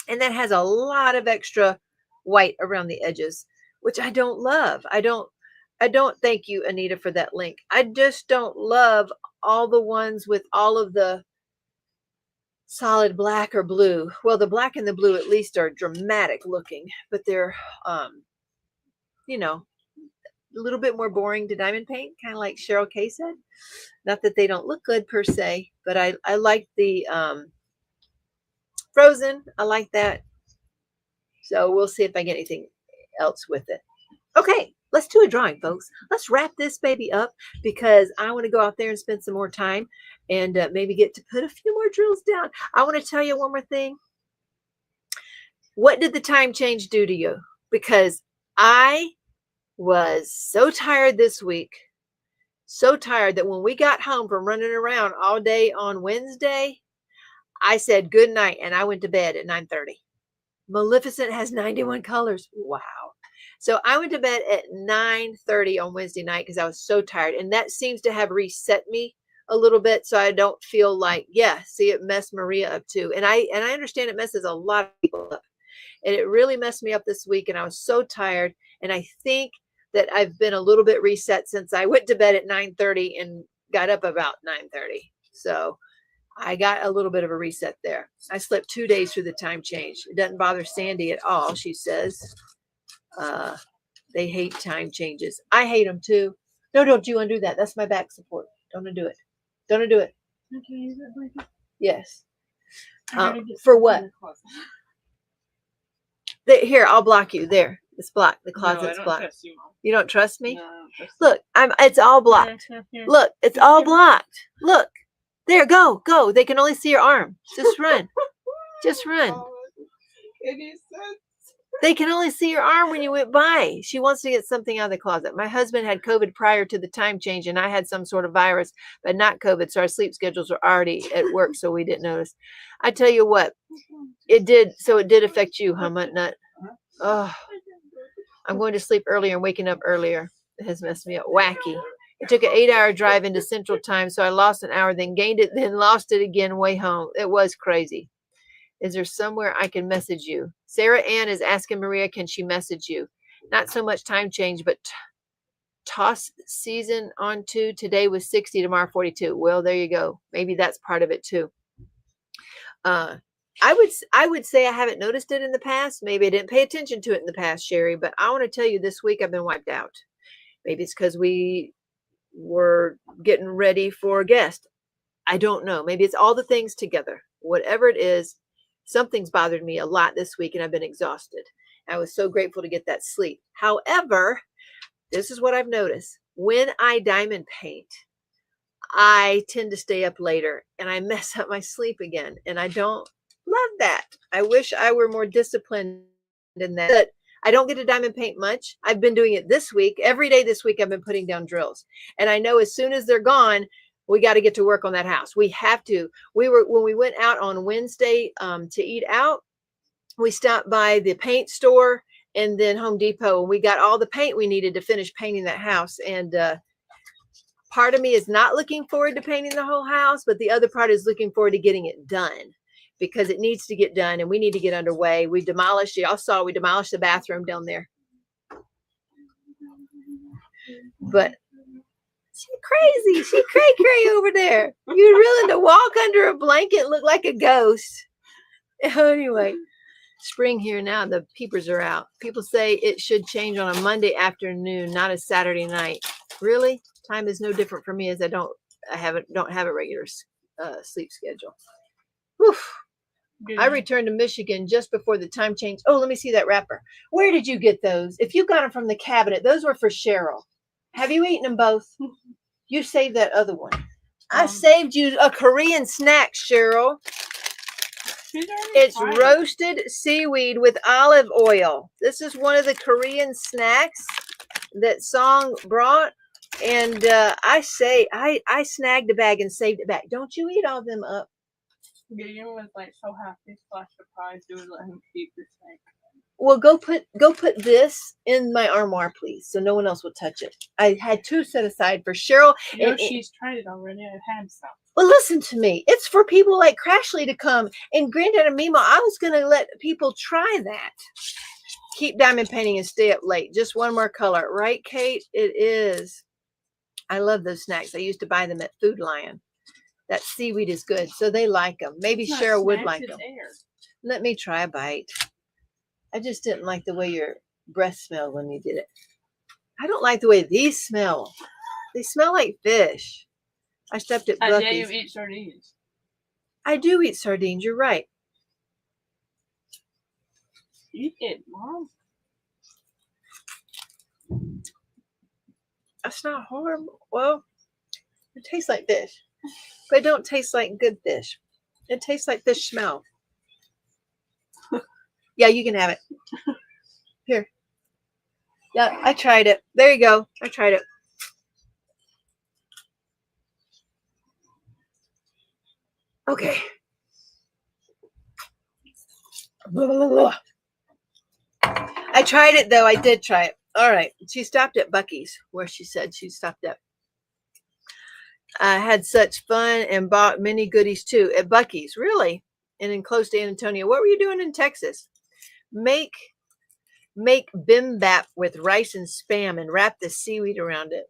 And that has a lot of extra white around the edges, which I don't love. I don't thank you, Anita, for that link. I just don't love all the ones with all of the solid black or blue. Well, the black and the blue at least are dramatic looking, but they're, a little bit more boring to diamond paint, kind of like Cheryl Kay said. Not that they don't look good per se, but I like the frozen. I like that. So we'll see if I get anything else with it. Okay, let's do a drawing, folks. Let's wrap this baby up because I want to go out there and spend some more time and maybe get to put a few more drills down. I want to tell you one more thing. What did the time change do to you? Because I was so tired this week, so tired that when we got home from running around all day on Wednesday, I said good night and I went to bed at 9:30. Maleficent has 91 colors. Wow. So I went to bed at 9:30 on Wednesday night because I was so tired. And that seems to have reset me a little bit. So I don't feel like, see, it messed Maria up too. And I understand it messes a lot of people up. And it really messed me up this week. And I was so tired. And I think that I've been a little bit reset since I went to bed at 9:30 and got up about 9:30. So I got a little bit of a reset there. I slept 2 days through the time change. It doesn't bother Sandy at all, she says. They hate time changes. I hate them too. No, don't you undo that. That's my back support. Don't undo it. Don't undo it. I can use that blanket. Yes. I gotta get For something what? in the closet. Here, I'll block you. There. It's blocked. The closet's No, I don't blocked. trust you, Mom. You don't trust me? No, I don't trust Look, it's all blocked. you. Look, it's all blocked. Look. There, go. They can only see your arm. Just run. Just run. They can only see your arm when you went by. She wants to get something out of the closet. My husband had COVID prior to the time change, and I had some sort of virus, but not COVID. So our sleep schedules were already at work, so we didn't notice. I tell you what, it did. So it did affect you, huh, Mutt Nut? Oh, I'm going to sleep earlier and waking up earlier. It has messed me up. Wacky. It took an 8-hour drive into Central Time, so I lost an hour, then gained it, then lost it again way home. It was crazy. Is there somewhere I can message you? Sarah Ann is asking Maria, can she message you? Not so much time change, but toss season on 2. Today was 60, tomorrow 42. Well, there you go. Maybe that's part of it too. I would say I haven't noticed it in the past. Maybe I didn't pay attention to it in the past, Sherry, but I want to tell you this week I've been wiped out. Maybe it's because we were getting ready for a guest. I don't know. Maybe it's all the things together. Whatever it is, something's bothered me a lot this week and I've been exhausted. I was so grateful to get that sleep. However, this is what I've noticed. When I diamond paint, I tend to stay up later and I mess up my sleep again. And I don't love that. I wish I were more disciplined in that. But I don't get to diamond paint much. I've been doing it this week. Every day this week, I've been putting down drills. And I know as soon as they're gone, we got to get to work on that house. We have to. When we went out on Wednesday to eat out, we stopped by the paint store and then Home Depot, and we got all the paint we needed to finish painting that house. And part of me is not looking forward to painting the whole house, but the other part is looking forward to getting it done because it needs to get done and we need to get underway. We demolished, y'all saw, we demolished the bathroom down there. But she's crazy. She cray over there. You're willing to walk under a blanket, look like a ghost. Anyway, spring here now. The peepers are out. People say it should change on a Monday afternoon, not a Saturday night. Really? Time is no different for me as I don't have a regular sleep schedule. Whew. I returned to Michigan just before the time change. Oh, let me see that wrapper. Where did you get those? If you got them from the cabinet, those were for Cheryl. Have you eaten them both? You saved that other one. I saved you a Korean snack, Cheryl. It's roasted seaweed with olive oil. This is one of the Korean snacks that Song brought. And I snagged a bag and saved it back. Don't you eat all them up? Gideon was like so happy, flash surprised you would let him keep the snake. Well, go put this in my armoire, please, so no one else will touch it. I had 2 set aside for Cheryl. You know, and- she's tried it already and had some. Well, listen to me. It's for people like Crashley to come. And Granddad and Mima, I was going to let people try that. Keep diamond painting and stay up late. Just one more color. Right, Kate? It is. I love those snacks. I used to buy them at Food Lion. That seaweed is good, so they like them. Maybe It's not Cheryl would snacks, like it's them. air. Let me try a bite. I just didn't like the way your breath smelled when you did it. I don't like the way these smell. They smell like fish. I stepped at I dare you Bucky's. eat sardines. I do eat sardines. You're right. Eat it, Mom. That's not horrible. Well, it tastes like fish, but it don't taste like good fish. It tastes like fish smell. Yeah, you can have it. Here. Yeah, I tried it. There you go. I tried it. Okay. I tried it though. I did try it. All right. She stopped at Bucky's where she said she stopped at. I had such fun and bought many goodies too at Bucky's. Really? And in close to San Antonio. What were you doing in Texas? Make bimbap with rice and spam and wrap the seaweed around it.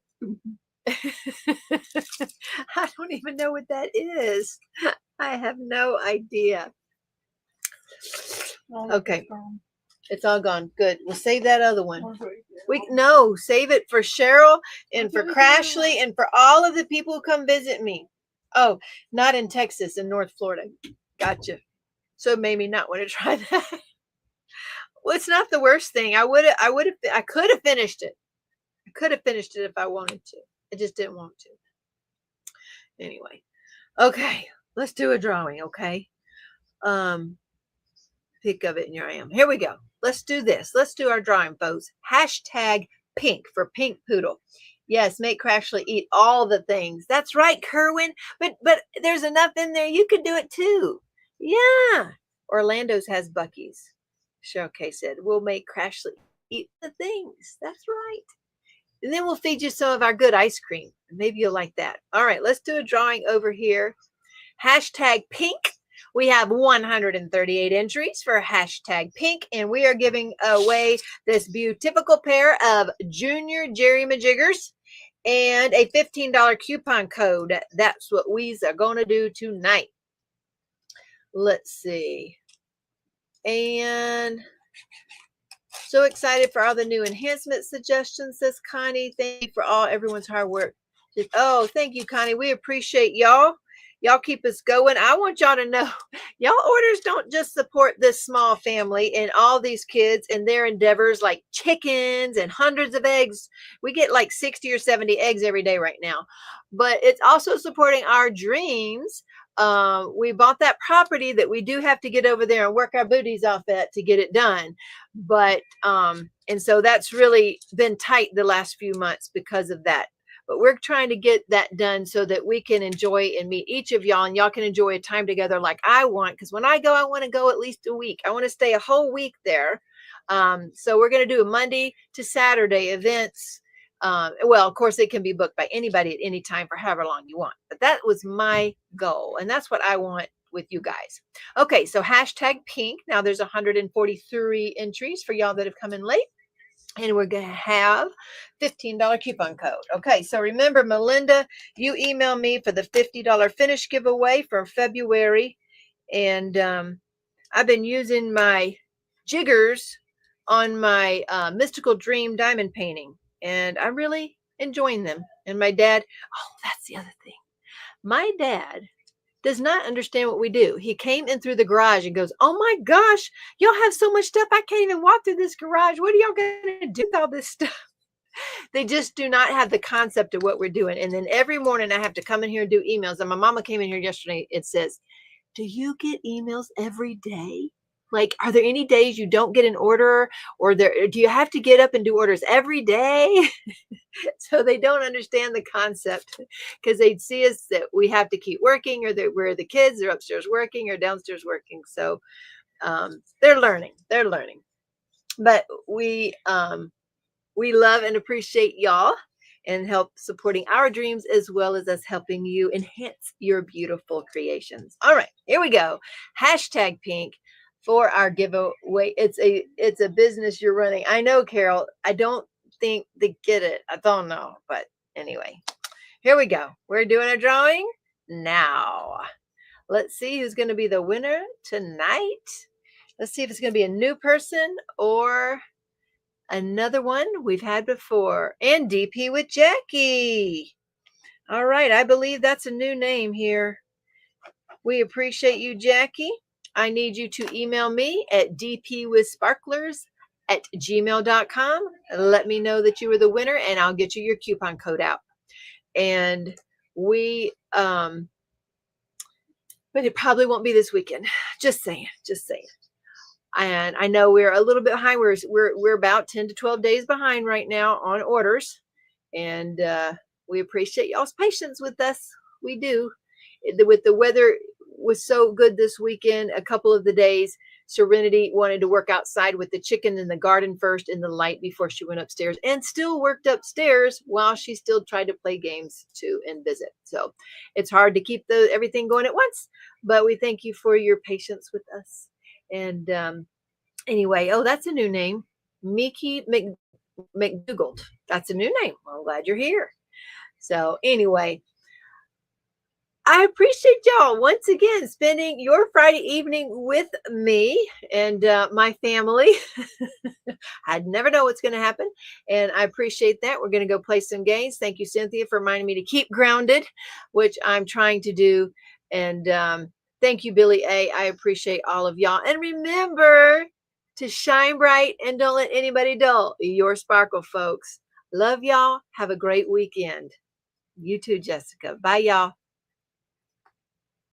I don't even know what that is. I have no idea. Okay. It's all gone. Good. We'll save that other one. Save it for Cheryl and for Crashley and for all of the people who come visit me. Oh, not in Texas, in North Florida. Gotcha. So it made me not want to try that. Well, it's not the worst thing. I could have finished it. I could have finished it if I wanted to. I just didn't want to. Anyway. Okay. Let's do a drawing, okay? Pick of it, and here I am. Here we go. Let's do this. Let's do our drawing, folks. Hashtag pink for pink poodle. Yes, make Crashley eat all the things. That's right, Kerwin. But there's enough in there. You could do it too. Yeah. Orlando's has Bucky's. Cheryl K said, we'll make Crashley eat the things. That's right. And then we'll feed you some of our good ice cream. Maybe you'll like that. All right, let's do a drawing over here. Hashtag pink. We have 138 entries for hashtag pink, and we are giving away this beautiful pair of Junior Jerry Majiggers and a $15 coupon code. That's what we are going to do tonight. Let's see. And so excited for all the new enhancement suggestions, says Connie. Thank you for everyone's hard work. Oh, thank you, Connie. We appreciate y'all. Y'all keep us going. I want y'all to know, y'all orders don't just support this small family and all these kids and their endeavors like chickens and hundreds of eggs. We get like 60 or 70 eggs every day right now. But it's also supporting our dreams. We bought that property that we do have to get over there and work our booties off at to get it done. But, and so that's really been tight the last few months because of that. But we're trying to get that done so that we can enjoy and meet each of y'all, and y'all can enjoy a time together like I want. Because when I go, I want to go at least a week. I want to stay a whole week there. So we're going to do a Monday to Saturday events. Well, of course, it can be booked by anybody at any time for however long you want. But that was my goal, and that's what I want with you guys. Okay, so hashtag pink. Now there's 143 entries for y'all that have come in late. And we're going to have $15 coupon code. Okay, so remember, Melinda, you email me for the $50 finish giveaway for February. And I've been using my jiggers on my Mystical Dream diamond painting. And I'm really enjoying them. And my dad, oh, that's the other thing. My dad does not understand what we do. He came in through the garage and goes, oh my gosh, y'all have so much stuff. I can't even walk through this garage. What are y'all going to do with all this stuff? They just do not have the concept of what we're doing. And then every morning I have to come in here and do emails. And my mama came in here yesterday. It says, do you get emails every day? Like, are there any days you don't get an order, or do you have to get up and do orders every day? So they don't understand the concept because they'd see us that we have to keep working, or that we're the kids, they're upstairs working or downstairs working. So they're learning. But we love and appreciate y'all and help supporting our dreams, as well as us helping you enhance your beautiful creations. All right, here we go. Hashtag pink for our giveaway. It's a business you're running. I know, Carol. I don't think they get it. I don't know. But anyway, here we go. We're doing a drawing now. Let's see who's going to be the winner tonight. Let's see if it's going to be a new person or another one we've had before. And DP with Jackie. All right. I believe that's a new name here. We appreciate you, Jackie. I need you to email me at dpwithsparklers@gmail.com. Let me know that you were the winner, and I'll get you your coupon code out. And we, but it probably won't be this weekend. Just saying. And I know we're a little bit behind. We're about 10 to 12 days behind right now on orders. And we appreciate y'all's patience with us. We do. With the weather was so good this weekend, a couple of the days, Serenity wanted to work outside with the chicken in the garden first in the light before she went upstairs, and still worked upstairs while she still tried to play games too and visit. So it's hard to keep everything going at once, but we thank you for your patience with us. And anyway, that's a new name. Mickey McDougald. That's a new name. Well, I'm glad you're here. So anyway, I appreciate y'all once again spending your Friday evening with me and my family. I'd never know what's going to happen, and I appreciate that. We're going to go play some games. Thank you, Cynthia, for reminding me to keep grounded, which I'm trying to do. And thank you, Billy A. I appreciate all of y'all. And remember to shine bright and don't let anybody dull your sparkle, folks. Love y'all. Have a great weekend. You too, Jessica. Bye, y'all.